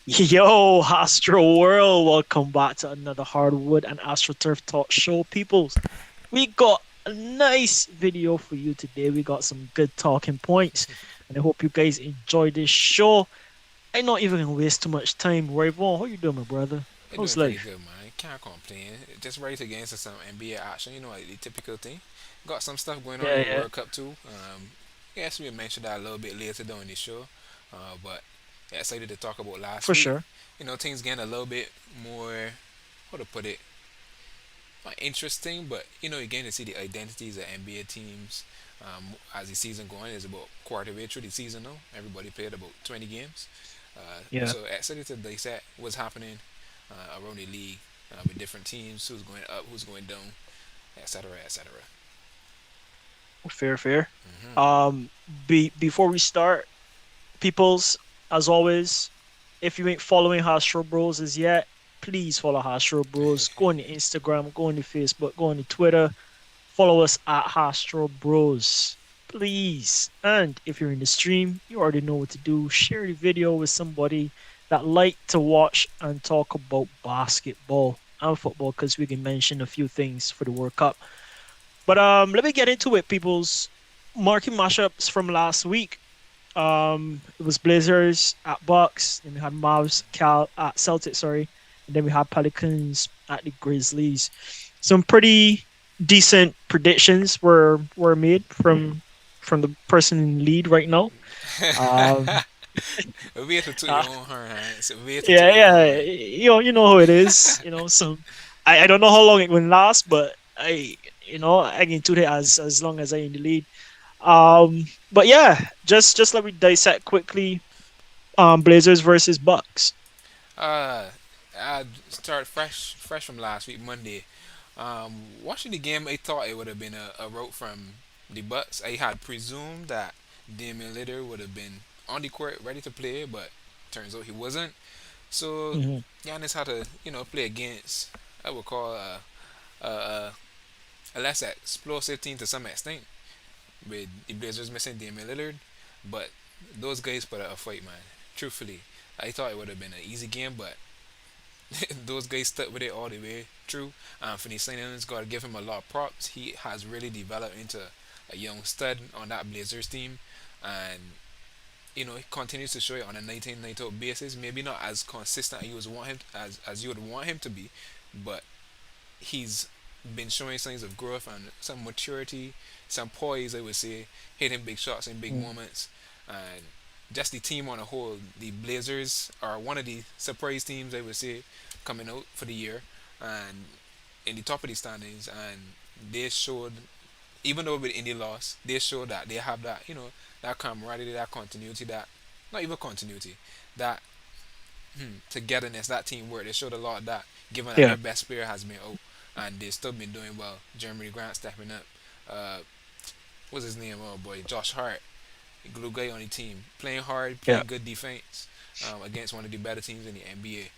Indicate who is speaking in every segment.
Speaker 1: Yo, Astro World, welcome back to another Hardwood and AstroTurf Talk show, peoples. We got a nice video for you today. We got some good talking points, and I hope you guys enjoy this show. I'm not even gonna waste too much time. Rayvon, how you doing, my brother?
Speaker 2: You're
Speaker 1: How's
Speaker 2: doing pretty
Speaker 1: life?
Speaker 2: good, man. Can't complain. Just ready to get into some NBA action. You know, like the typical thing. Got some stuff going on
Speaker 1: Yeah,
Speaker 2: in the
Speaker 1: yeah,
Speaker 2: World Cup too. Yes, we'll mention that a little bit later during the show. But yeah, excited to talk about last
Speaker 1: for
Speaker 2: week.
Speaker 1: sure.
Speaker 2: You know, things getting a little bit more, how to put it, not interesting, but you know, you're getting to see the identities of NBA teams as the season going. It's about quarter way through the season now. Everybody played about 20 games.
Speaker 1: Yeah,
Speaker 2: So excited to dissect what's happening around the league with different teams, who's going up, who's going down, etc., etc.
Speaker 1: fair, fair.
Speaker 2: Mm-hmm.
Speaker 1: Before we start, peoples, as always, if you ain't following Hastro Bros as yet, please follow Hastro Bros. Go on the Instagram, go on the Facebook, go on the Twitter. Follow us at Hastro Bros. Please. And if you're in the stream, you already know what to do. Share the video with somebody that like to watch and talk about basketball and football because we can mention a few things for the World Cup. But let me get into it, people's marking mashups from last week. It was Blazers at Bucks, then we had Mavs Cal at Celtics, sorry, and then we had Pelicans at the Grizzlies. Some pretty decent predictions were made from the person in lead right now. Um,
Speaker 2: Wait to toot
Speaker 1: uh,
Speaker 2: your own horn, huh? So wait to toot
Speaker 1: yeah,
Speaker 2: your own
Speaker 1: yeah,
Speaker 2: horn.
Speaker 1: you know how it is. You know, some I don't know how long it will last, but I can do it as long as I in the lead. But yeah, just let me dissect quickly. Blazers versus Bucks.
Speaker 2: Uh, I start fresh from last week, Monday. Watching the game, I thought it would have been a route from the Bucks. I had presumed that Damian Lillard would have been on the court, ready to play, but turns out he wasn't. So
Speaker 1: Hmm.
Speaker 2: Giannis had to, play against I would call a, a less explosive team to some extent, with the Blazers missing Damian Lillard, but those guys put up a fight, man. Truthfully, I thought it would have been an easy game, but those guys stuck with it all the way through. Anthony Simons got to give him a lot of props. He has really developed into a young stud on that Blazers team, and he continues to show it on a 19 night out basis. Maybe not as consistent as you would want him as you would want him to be, but he's been showing signs of growth and some maturity, some poise, I would say, hitting big shots in big moments, and just the team on a whole. The Blazers are one of the surprise teams, I would say, coming out for the year, and in the top of the standings, and they showed, even though with Indy loss, they showed that they have that, that camaraderie, that continuity, that not even continuity, that togetherness, that teamwork. They showed a lot of that, given that
Speaker 1: Yeah,
Speaker 2: their best player has been out, and they've still been doing well. Jeremy Grant stepping up. Uh, what's his name? Oh boy, Josh Hart, glue guy on the team, playing hard,
Speaker 1: yeah,
Speaker 2: playing good defense against one of the better teams in the NBA.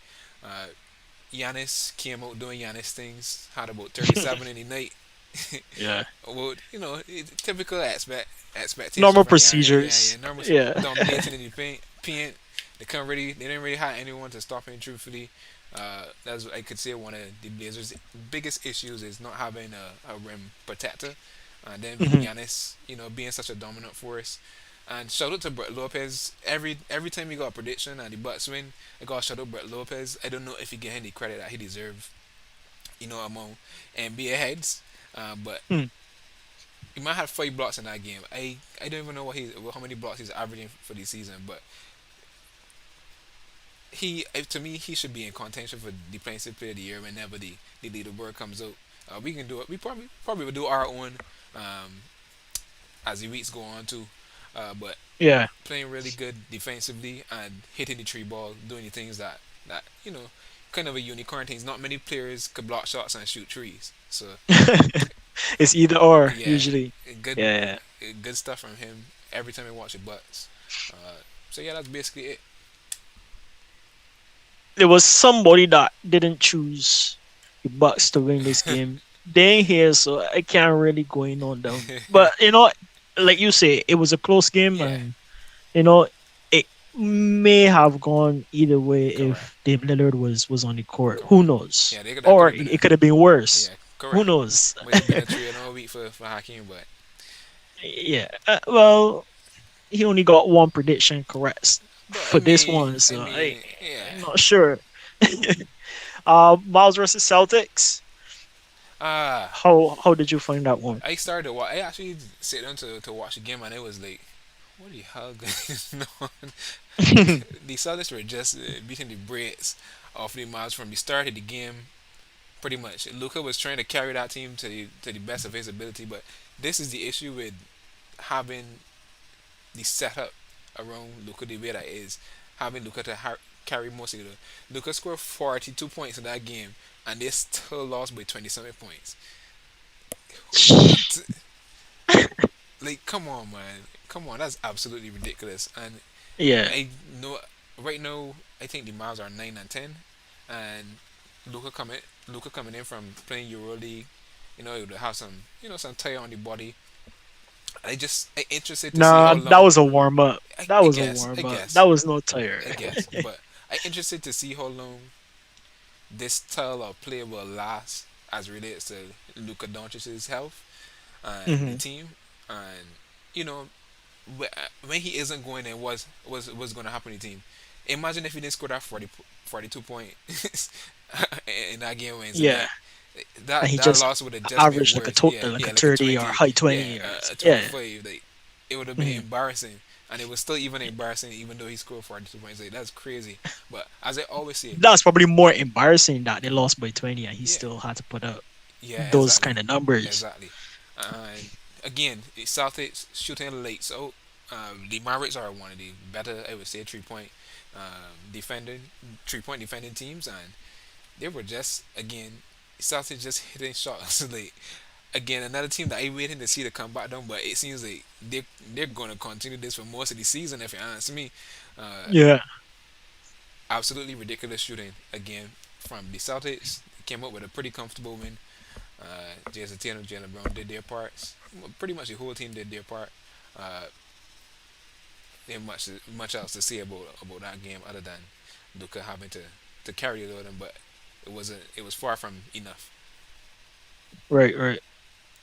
Speaker 2: Giannis came out doing Giannis things, had about 37 in the night.
Speaker 1: yeah.
Speaker 2: Well, typical expectations
Speaker 1: Normal
Speaker 2: from Giannis. Yeah,
Speaker 1: procedures.
Speaker 2: yeah, normal
Speaker 1: Yeah,
Speaker 2: dominating in the paint. They didn't really have anyone to stop him. Truthfully, that's what I could say. One of the Blazers' biggest issues is not having a rim protector, and then with
Speaker 1: hmm
Speaker 2: Giannis, being such a dominant force. And shout out to Brett Lopez. Every time he got a prediction and the Bucks win, I got to shout out Brett Lopez. I don't know if he get any credit that he deserves, among NBA heads. But
Speaker 1: hmm.
Speaker 2: he might have 5 blocks in that game. I don't even know how many blocks he's averaging for the season, but to me he should be in contention for defensive player of the year whenever the leaderboard comes out. We can do it. We probably will do our own as the weeks go on too. But
Speaker 1: Yeah.
Speaker 2: playing really good defensively and hitting the tree ball, doing the things that kind of a unicorn things. Not many players could block shots and shoot trees. So
Speaker 1: It's either or
Speaker 2: yeah,
Speaker 1: usually.
Speaker 2: good
Speaker 1: Yeah.
Speaker 2: good stuff from him every time I watch the Bucks. So yeah, that's basically it.
Speaker 1: There was somebody that didn't choose the Bucks to win this game. They ain't here, so I can't really go in on them. But like you say, it was a close game,
Speaker 2: Yeah.
Speaker 1: and you know, it. may have gone either way
Speaker 2: Correct.
Speaker 1: if Dame Lillard was on the court. Who
Speaker 2: Correct.
Speaker 1: knows?
Speaker 2: Yeah, that could
Speaker 1: Or
Speaker 2: have been
Speaker 1: it could have been worse.
Speaker 2: yeah,
Speaker 1: Who
Speaker 2: correct.
Speaker 1: knows?
Speaker 2: Might have been a 3-0 week for Hakeem, but
Speaker 1: Yeah. Well, he only got one prediction correct
Speaker 2: I
Speaker 1: for this
Speaker 2: mean,
Speaker 1: one, so
Speaker 2: yeah.
Speaker 1: I'm not sure. Miles versus Celtics.
Speaker 2: Ah,
Speaker 1: How did you find that one?
Speaker 2: I started to watch. I actually sit down to watch the game, and it was like, what the hell going on? The Celtics were just beating the brakes off the Miles from the start of the game. Pretty much, Luca was trying to carry that team to the best of his ability, but this is the issue with having the setup around Luca the way that is, having Luca to carry most of it. Luca scored 42 points in that game, and they still lost by 20 something points. What? Like, come on, man. Come on, that's absolutely ridiculous. And
Speaker 1: Yeah.
Speaker 2: I know right now, I think the Mavs are 9 and 10, and Luca coming Luca coming in from playing EuroLeague, to have some some tire on the body. I interested to see how
Speaker 1: Nah, that
Speaker 2: long.
Speaker 1: was a warm up. That
Speaker 2: I
Speaker 1: was a
Speaker 2: guess, I
Speaker 1: warm up.
Speaker 2: guess,
Speaker 1: That was no tire.
Speaker 2: I guess, but I interested to see how long this style of play will last as relates to Luka Doncic's health and the
Speaker 1: Hmm.
Speaker 2: team, and you know when he isn't going, then what's going to happen to the team? Imagine if he didn't score that 42 point in that game Wednesday
Speaker 1: Yeah.
Speaker 2: night.
Speaker 1: And he
Speaker 2: That
Speaker 1: just
Speaker 2: loss would have just been
Speaker 1: averaged like a
Speaker 2: worse.
Speaker 1: total like a
Speaker 2: Like a
Speaker 1: 30 or
Speaker 2: 20,
Speaker 1: high 20 yards.
Speaker 2: a
Speaker 1: Yeah.
Speaker 2: 25. Like it would have been
Speaker 1: Hmm.
Speaker 2: embarrassing, and it was still even embarrassing even though he scored 42 points. Like that's crazy. But as I always say,
Speaker 1: That's probably more embarrassing that they lost by 20 and he
Speaker 2: yeah,
Speaker 1: still had to put up
Speaker 2: yeah,
Speaker 1: those
Speaker 2: exactly,
Speaker 1: kind of numbers.
Speaker 2: exactly. And again, Celtics shooting late, so the Mavericks are one of the better, I would say, 3 point defending, 3 point defending teams, and they were just again Celtics just hitting shots. Like again, another team that I waiting to see to come back down, but it seems like they're gonna continue this for most of the season. If you ask me, uh,
Speaker 1: Yeah.
Speaker 2: absolutely ridiculous shooting again from the Celtics. Came up with a pretty comfortable win. Jason Tatum, Jalen Brown did their parts. Pretty much the whole team did their part. Uh, Ain't much else to say about that game other than Luka having to carry it on him, but it was far from enough.
Speaker 1: Right, right.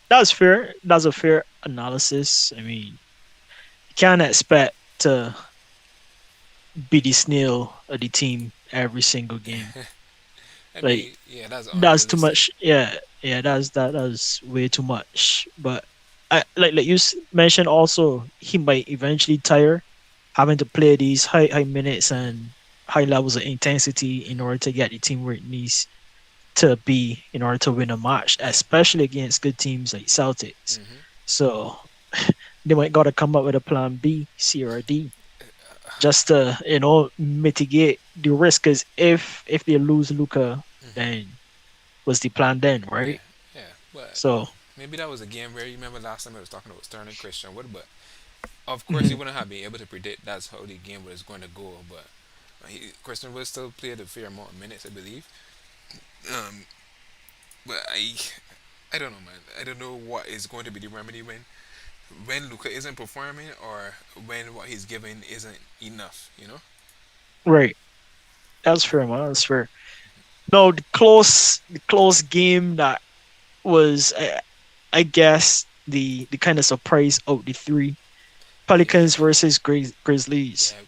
Speaker 1: That's fair. That's a fair analysis. I mean, you can't expect to be the snail of the team every single game.
Speaker 2: I
Speaker 1: Like
Speaker 2: mean, yeah, that's
Speaker 1: that's too
Speaker 2: unrealistic.
Speaker 1: much. Yeah, yeah, that's way too much. But like you mentioned, also he might eventually tire having to play these high minutes and high levels of intensity in order to get the team where it needs to be in order to win a match,
Speaker 2: Yeah.
Speaker 1: especially against good teams like Celtics.
Speaker 2: Hmm.
Speaker 1: So they might gotta come up with a plan B, C, or D just to mitigate the risk. Because if they lose Luca,
Speaker 2: Hmm.
Speaker 1: then was the plan then,
Speaker 2: Yeah.
Speaker 1: right?
Speaker 2: Yeah. But
Speaker 1: So
Speaker 2: maybe that was a game where you remember last time I was talking about Sterling Christian Wood, but of course you
Speaker 1: mhm,
Speaker 2: wouldn't have been able to predict that's how the game was going to go. But Christian Wood still played a fair amount of minutes, I believe. Um, but I don't know, man. I don't know what is going to be the remedy when Luca isn't performing or when what he's giving isn't enough.
Speaker 1: right, that's fair, man. That's fair. No, the close game that was, I guess, the kind of surprise out the three
Speaker 2: Yeah,
Speaker 1: Pelicans versus Grizzlies.
Speaker 2: yeah.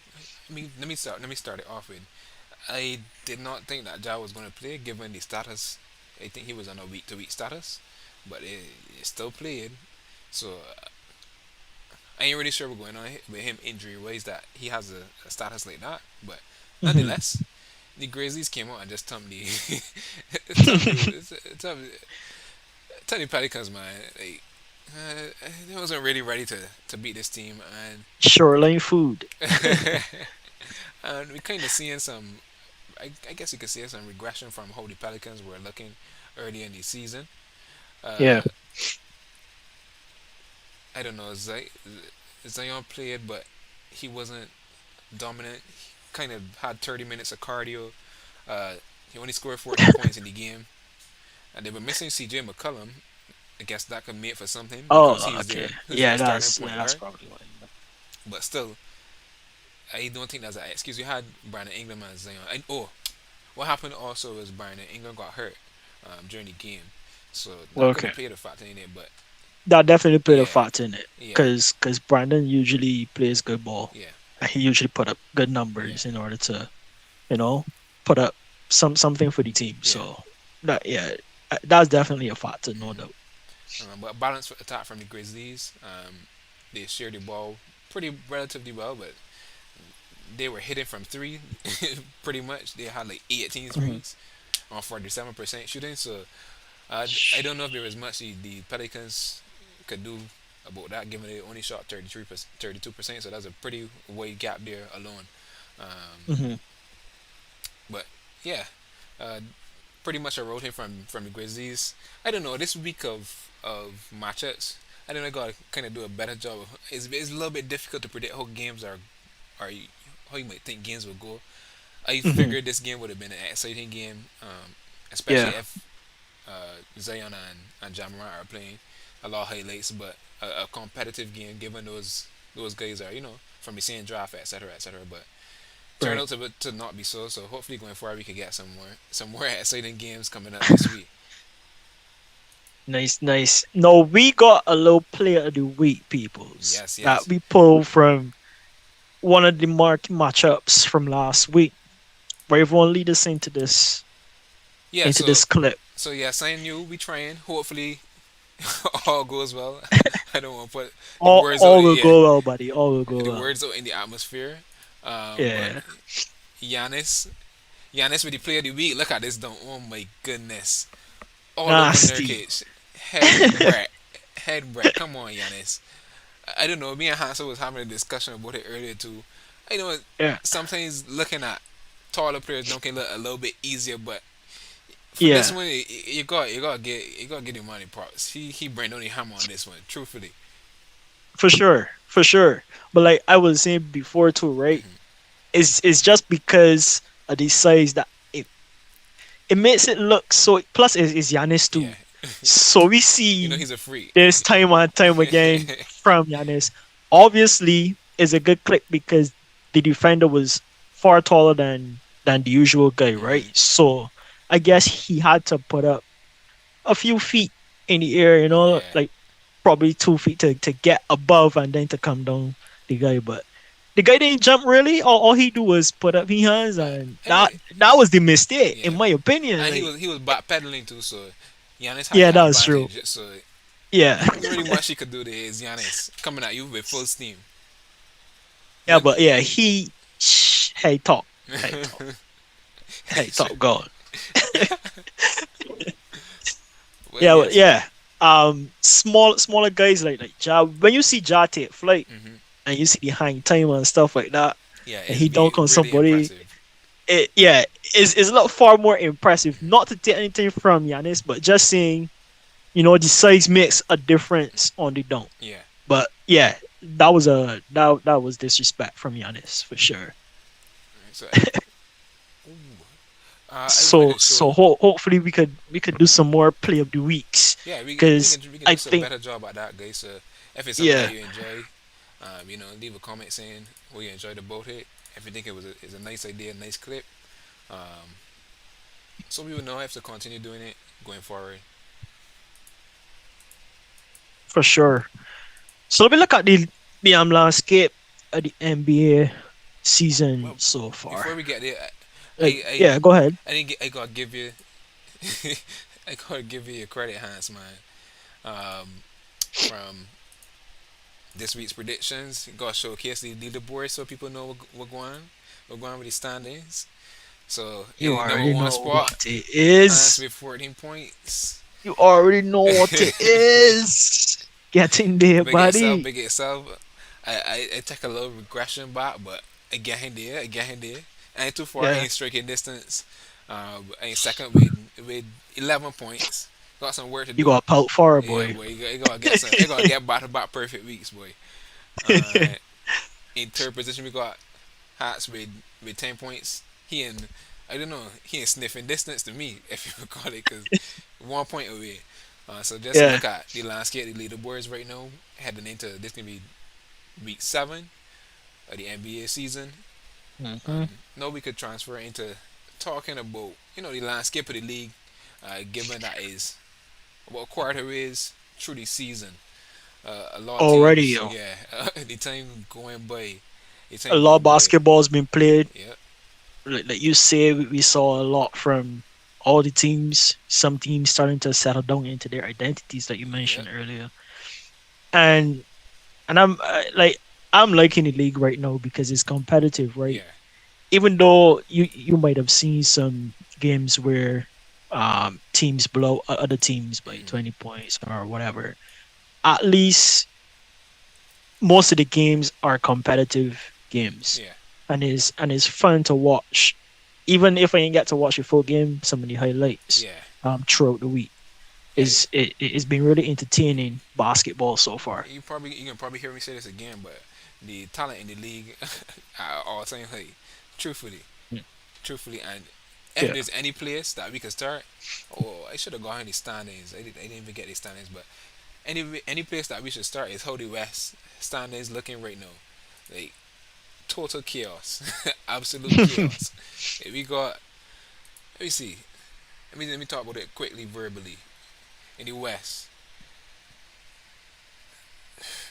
Speaker 2: I mean, Let me start it off with. I did not think that Ja was going to play given the status. I think he was on a week to week status, but he still played. So I ain't really sure what's going on with him injury wise that he has a status like that. But
Speaker 1: Hmm.
Speaker 2: nonetheless, the Grizzlies came out and just thumped the thumped the Pelicans, man. Like, they wasn't really ready to beat this team, and
Speaker 1: Shoreline food.
Speaker 2: and we kind of seeing some. I guess you could say some regression from how the Pelicans were looking early in the season.
Speaker 1: Yeah.
Speaker 2: Uh, I don't know. Zion played, but he wasn't dominant. He kind of had 30 minutes of cardio. Uh, he only scored 14 points in the game, and they were missing C.J. McCollum. I guess that could make for something because
Speaker 1: Oh, okay.
Speaker 2: he's
Speaker 1: Yeah,
Speaker 2: their starting
Speaker 1: that's
Speaker 2: point
Speaker 1: that's
Speaker 2: guard.
Speaker 1: probably why.
Speaker 2: But still, I don't think that's an excuse. You had Brandon Ingram and Zion. What happened also was Brandon Ingram got hurt during the game, so that could
Speaker 1: Okay.
Speaker 2: have played a factor in it. But
Speaker 1: That definitely played a
Speaker 2: yeah,
Speaker 1: factor in it
Speaker 2: yeah,
Speaker 1: because Brandon usually plays good ball.
Speaker 2: yeah,
Speaker 1: And he usually put up good
Speaker 2: yeah,
Speaker 1: numbers in order to, you know, put up something for the team.
Speaker 2: yeah.
Speaker 1: So that yeah, that's definitely a factor, no
Speaker 2: hmm
Speaker 1: doubt.
Speaker 2: But balanced attack from the Grizzlies. They shared the ball pretty relatively well, but they were hitting from three pretty much. They had like 18
Speaker 1: Mhm.
Speaker 2: threes on 47% shooting. So I don't know if there was much the Pelicans could do about that, given they only shot 32%. So that's a pretty wide gap there alone. Um,
Speaker 1: Mhm.
Speaker 2: but yeah, uh, pretty much a road hit from the Grizzlies. I don't know this week of matchups. I don't know. I gotta kind of do a better job. It's a little bit difficult to predict how games are how you might think games will go. I
Speaker 1: Mhm.
Speaker 2: figured this game would have been an exciting game, especially
Speaker 1: Yeah.
Speaker 2: if Zion and Jamara are playing a lot of highlights, but a competitive game given those guys are from the same draft, etc., etc. But turned
Speaker 1: Right.
Speaker 2: out to not be so. So hopefully going forward we could get some more exciting games coming up this week.
Speaker 1: Nice, nice. No, we got a little player of the week, peoples,
Speaker 2: Yes,
Speaker 1: that
Speaker 2: yes,
Speaker 1: we pulled from one of the matchups from last week. Where everyone lead us
Speaker 2: yeah.
Speaker 1: into
Speaker 2: So
Speaker 1: this clip.
Speaker 2: so yeah, sign you. We trying. Hopefully all goes well. I don't want to put the words out.
Speaker 1: All will
Speaker 2: Yeah,
Speaker 1: go well, buddy. All will go
Speaker 2: the
Speaker 1: well.
Speaker 2: words out in the atmosphere. But
Speaker 1: Yeah.
Speaker 2: Giannis, Giannis with the player of the week. Look at this dunk. Oh my goodness. All over
Speaker 1: Nasty.
Speaker 2: Nurkic. Head Brett. Come on, Giannis. I don't know. Me and Hansel was having a discussion about it earlier too. I know
Speaker 1: Yeah.
Speaker 2: sometimes looking at taller players dunking look a little bit easier, but for this
Speaker 1: Yeah.
Speaker 2: one, you gotta get him money props. He bring only hammer on this one. Truthfully.
Speaker 1: For sure. For sure. But like I was saying before too, right?
Speaker 2: hmm
Speaker 1: It's just because of these size that it makes it look so. Plus, it's Giannis
Speaker 2: Yeah.
Speaker 1: too. So we see
Speaker 2: He's a freak.
Speaker 1: this time and time again from Giannis. Obviously, it's a good click because the defender was far taller than the usual guy, right?
Speaker 2: hmm
Speaker 1: So I guess he had to put up a few feet in the air,
Speaker 2: Yeah.
Speaker 1: like probably 2 feet to get above and then to come down the guy. But the guy didn't jump really. All he do was put up his hands, and
Speaker 2: I mean,
Speaker 1: that was the mistake, in
Speaker 2: yeah.
Speaker 1: my opinion.
Speaker 2: And he
Speaker 1: Like,
Speaker 2: was he was backpedaling too, so Giannis had
Speaker 1: yeah,
Speaker 2: the
Speaker 1: that's true.
Speaker 2: advantage. So
Speaker 1: Yeah,
Speaker 2: really much he could do there is Giannis coming at you with full steam.
Speaker 1: yeah,
Speaker 2: Look,
Speaker 1: but yeah, hey talk, hey talk,
Speaker 2: hey,
Speaker 1: hey
Speaker 2: sure.
Speaker 1: talk, God.
Speaker 2: Well,
Speaker 1: Yeah, but
Speaker 2: yes.
Speaker 1: yeah. Smaller guys like Ja. When you see Ja take flight
Speaker 2: hmm
Speaker 1: and you see the hang time and stuff like that,
Speaker 2: Yeah,
Speaker 1: and
Speaker 2: it's
Speaker 1: he
Speaker 2: be
Speaker 1: dunk on
Speaker 2: really
Speaker 1: somebody,
Speaker 2: impressive.
Speaker 1: yeah, is a lot far more impressive.
Speaker 2: hmm
Speaker 1: Not to take anything from Giannis, but just saying, the size makes a difference on the dunk.
Speaker 2: Yeah.
Speaker 1: But yeah, that was disrespect from Giannis for sure.
Speaker 2: So, ooh, I wanted
Speaker 1: So
Speaker 2: to show.
Speaker 1: so hopefully we could do some more play of the weeks
Speaker 2: Yeah,
Speaker 1: because
Speaker 2: we can do
Speaker 1: I
Speaker 2: some
Speaker 1: think
Speaker 2: better job at that, guys. So if it's something that
Speaker 1: yeah,
Speaker 2: you enjoy, leave a comment saying what you enjoyed about it. If you think is a nice idea, nice clip, um, so we will know if to continue doing it going forward.
Speaker 1: for sure. So let me look at the landscape of the NBA season
Speaker 2: Well,
Speaker 1: so
Speaker 2: before
Speaker 1: far.
Speaker 2: we get there,
Speaker 1: Like, yeah, go ahead.
Speaker 2: I gotta give you I gotta give you a credit, Hans, man. From this week's predictions, gotta showcase the leaderboard so people know what going with the standings. So in
Speaker 1: You
Speaker 2: the number
Speaker 1: already
Speaker 2: one
Speaker 1: know
Speaker 2: spot,
Speaker 1: what it
Speaker 2: Hans
Speaker 1: is.
Speaker 2: with 14 points.
Speaker 1: You already know what it is. Get in there, buddy.
Speaker 2: Big itself. I take a little regression back, but I get in there. I ain't too far, I
Speaker 1: Yeah,
Speaker 2: ain't striking distance. I ain't second with 11 points. Got some work to
Speaker 1: you
Speaker 2: do.
Speaker 1: got pout far,
Speaker 2: Yeah,
Speaker 1: boy.
Speaker 2: boy, you gotta get some. You gotta get back to back perfect weeks, boy. Uh, in third position, we got Hats with 10 points. He in I don't know. He in sniffing distance to me, if you would call it, because 1 point away. So just
Speaker 1: Yeah,
Speaker 2: look at the landscape, the leaderboards right now, heading into this gonna be week 7. of the NBA season.
Speaker 1: Hmm.
Speaker 2: Now we could transfer into talking about the landscape of the league, given that is what a quarter is through the season. A lot of
Speaker 1: Already,
Speaker 2: teams,
Speaker 1: yo,
Speaker 2: yeah, the time going by, the
Speaker 1: a
Speaker 2: time
Speaker 1: lot of
Speaker 2: going by,
Speaker 1: basketball has been played.
Speaker 2: yeah,
Speaker 1: Like you say, we saw a lot from all the teams. Some teams starting to settle down into their identities that you
Speaker 2: yeah,
Speaker 1: mentioned earlier, and like I'm liking the league right now because it's competitive, right?
Speaker 2: yeah,
Speaker 1: Even though you might have seen some games where teams blow other teams by
Speaker 2: mm,
Speaker 1: 20 points or whatever, at least most of the games are competitive games,
Speaker 2: yeah,
Speaker 1: and it's fun to watch. Even if I ain't get to watch a full game, some of the highlights
Speaker 2: yeah,
Speaker 1: throughout the week
Speaker 2: yeah.
Speaker 1: it's been really entertaining basketball so far.
Speaker 2: You can probably hear me say this again, but the talent in the league are all time high. Truthfully,
Speaker 1: Mm.
Speaker 2: truthfully, and if
Speaker 1: Yeah.
Speaker 2: there's any place that we could start, oh, I should have gone in the standings. I didn't even get the standings, but any place that we should start is how the West standings looking right now. Like total chaos, absolute chaos. We got. Let me see. Let me talk about it quickly verbally. In the West,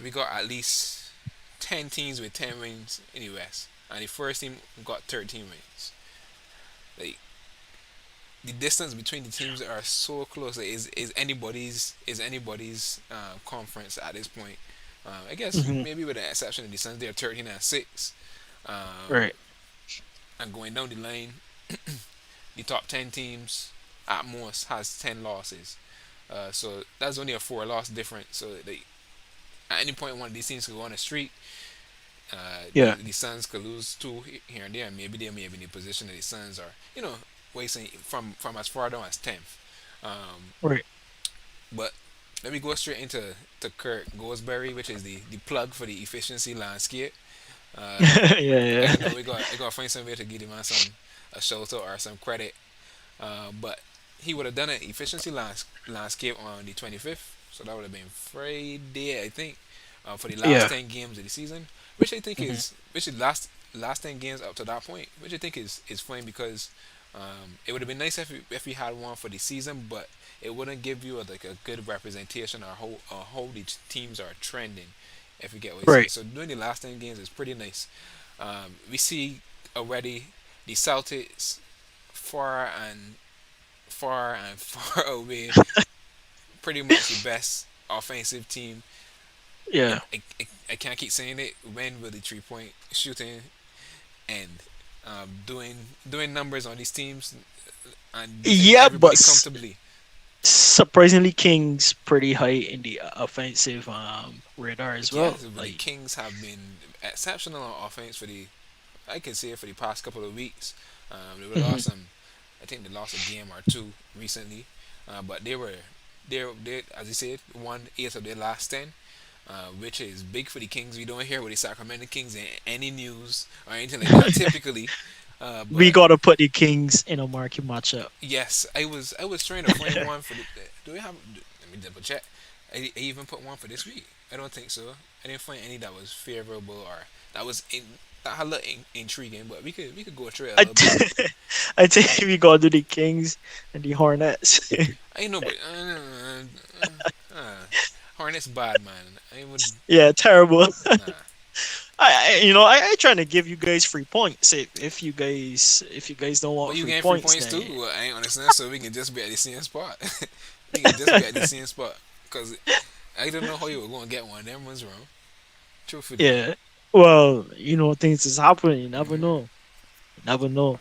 Speaker 2: we got at least 10 teams with 10 wins in the West, and the first team got 13 wins. Like the distance between the teams are so close. Like, is anybody's conference at this point. I guess
Speaker 1: Hmm.
Speaker 2: maybe with the exception of the Suns, they're 13-6. Um,
Speaker 1: Right.
Speaker 2: and going down the line, the top 10 teams at most has 10 losses. So that's only a 4 loss difference. So at any point, one of these teams could go on a streak.
Speaker 1: Yeah.
Speaker 2: The Suns could lose two here and there, and maybe they may be in a position that the Suns are, wasting from as far down as 10th.
Speaker 1: Right.
Speaker 2: But let me go straight into Kurt Goldsberry, which is the plug for the efficiency landscape. Uh,
Speaker 1: Yeah. Yeah.
Speaker 2: I gotta find some way to give him some a shout out or some credit. But he would have done an efficiency landscape on the 25th, so that would have been Friday, I think, for the last
Speaker 1: Yeah.
Speaker 2: 10 games of the season, which I think
Speaker 1: Hmm.
Speaker 2: which is last 10 games up to that point, which I think is fine because it would have been nice if we had one for the season, but it wouldn't give you like a good representation or how the teams are trending, if you get what you say.
Speaker 1: Right.
Speaker 2: So doing the last 10 games is pretty nice. We see already the Celtics far and far away, pretty much the best offensive team.
Speaker 1: Yeah.
Speaker 2: I can't keep saying it. When with the 3 point shooting and doing numbers on these teams and beating
Speaker 1: Yeah, but
Speaker 2: everybody comfortably.
Speaker 1: surprisingly, King's pretty high in the offensive radar as well.
Speaker 2: Yes, but the
Speaker 1: Like,
Speaker 2: Kings have been exceptional on offense for the I can say for the past couple of weeks. They
Speaker 1: mhm.
Speaker 2: lost some. I think they lost a game or two recently, but they as you said won 8 of their last 10, which is big for the Kings. We don't hear about the Sacramento Kings in any news or anything like that typically.
Speaker 1: We
Speaker 2: But
Speaker 1: gotta put the Kings in a marquee matchup.
Speaker 2: yes, I was trying to find one for the. Do we have? Let me double check. I even put one for this week. I don't think so. I didn't find any that was favorable or that was that had a little intriguing. But we could go through it a
Speaker 1: I
Speaker 2: little bit.
Speaker 1: t- I think we gotta do the Kings and the Hornets.
Speaker 2: I know, but Hornets bad man. I would
Speaker 1: Yeah, terrible.
Speaker 2: nah.
Speaker 1: I trying to give you guys free points if you guys don't
Speaker 2: But
Speaker 1: want
Speaker 2: you
Speaker 1: free
Speaker 2: getting 3 points
Speaker 1: points,
Speaker 2: too.
Speaker 1: then
Speaker 2: Well, I ain't understand. So we can just be at the same spot. We can just be at the same spot because I don't know how you were going to get one. Them ones wrong. Truthfully.
Speaker 1: yeah. Well, things is happening. You never
Speaker 2: Mm-hmm.
Speaker 1: know. You never know.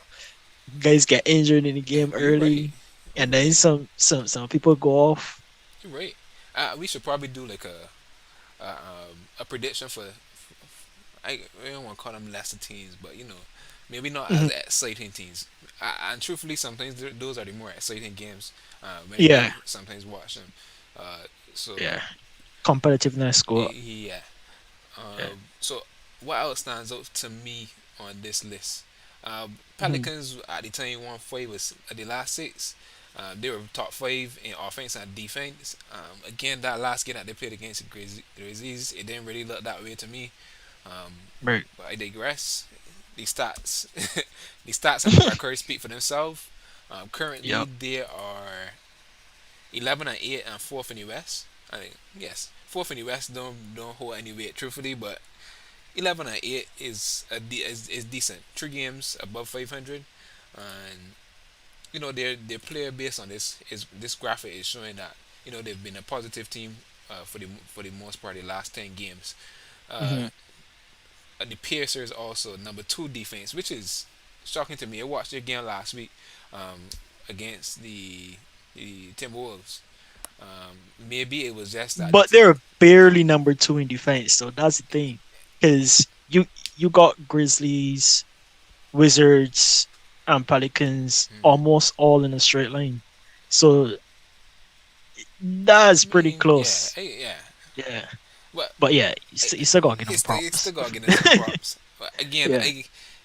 Speaker 1: Guys get injured in the game
Speaker 2: You're right.
Speaker 1: early,
Speaker 2: You're
Speaker 1: and then
Speaker 2: right.
Speaker 1: some people go off.
Speaker 2: You're right. We should probably do like a prediction for I don't want to call them lesser teams, but maybe not as
Speaker 1: Mhm.
Speaker 2: exciting teams. And truthfully, sometimes those are the more exciting games when you
Speaker 1: Yeah,
Speaker 2: do sometimes watch them. So
Speaker 1: yeah. Competitiveness go up.
Speaker 2: yeah.
Speaker 1: Yeah.
Speaker 2: So what else stands out to me on this list?
Speaker 1: Mhm.
Speaker 2: Pelicans at the time won five was the last six. They were top five in offense and defense. Again, that last game that they played against the Grizzlies, it didn't really look that way to me.
Speaker 1: Right.
Speaker 2: But I digress. The stats, the stats and the records speak for themselves. Currently,
Speaker 1: Yep.
Speaker 2: they are 11-8 and fourth in the West. I mean, yes, fourth in the West don't hold any weight, truthfully, but 11-8 is decent. 3 games above 500, and their player base on this graphic is showing that they've been a positive team for the most part the last 10 games. Uh,
Speaker 1: Hmm.
Speaker 2: the Pacers also number two defense, which is shocking to me. I watched their game last week against the Timberwolves. Maybe it was just that
Speaker 1: But they're barely number two in defense, so that's the thing. Because you got Grizzlies, Wizards, and Pelicans almost all in a straight line. So that's
Speaker 2: I
Speaker 1: pretty
Speaker 2: mean, yeah,
Speaker 1: close.
Speaker 2: yeah,
Speaker 1: Yeah.
Speaker 2: but
Speaker 1: But yeah,
Speaker 2: I,
Speaker 1: you still gotta get them
Speaker 2: it's still
Speaker 1: props.
Speaker 2: gotta get them some props. But again,
Speaker 1: Yeah.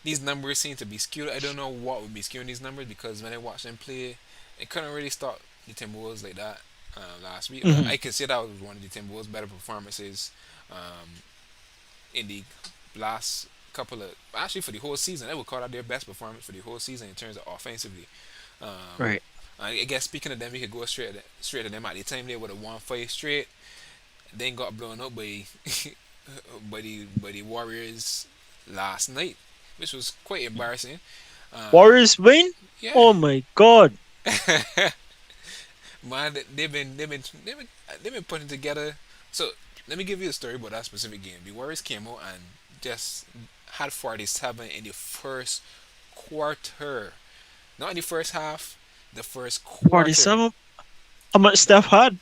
Speaker 2: these numbers seem to be skewed. I don't know what would be skewing these numbers because when I watched them play, it couldn't really stop the Timberwolves like that last week. But
Speaker 1: Hmm.
Speaker 2: I consider that was one of the Timberwolves' better performances in the last couple of actually for the whole season. I would call that their best performance for the whole season in terms of offensively. Um,
Speaker 1: Right.
Speaker 2: I guess speaking of them, we could go straight to them. At the time, they would have won 5 straight. Then got blown up by by the Warriors last night, which was quite embarrassing. Um,
Speaker 1: Warriors win?
Speaker 2: yeah,
Speaker 1: Oh my god.
Speaker 2: man, they've been putting together. So let me give you a story about that specific game. The Warriors came out and just had 47 in the first quarter, not in the first half, the first quarter.
Speaker 1: 47? How much Steph had?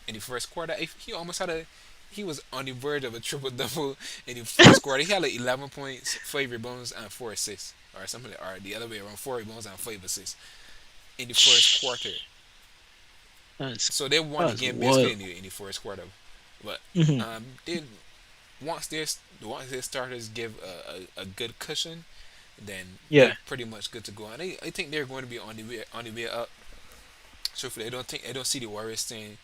Speaker 2: In the first quarter, he almost had a. He was on the verge of a triple double in the first quarter. He had like 11 points, 5 rebounds, and 4 assists, or something like, or the other way around, 4 rebounds and 5 assists in the first quarter.
Speaker 1: That's
Speaker 2: So they won the
Speaker 1: that's
Speaker 2: game basically
Speaker 1: wild.
Speaker 2: in the first quarter. But
Speaker 1: Hmm.
Speaker 2: they once their starters give a good cushion, then they're
Speaker 1: Yeah.
Speaker 2: pretty much good to go. And I think they're going to be on the way up. Truthfully, I don't see the Warriors staying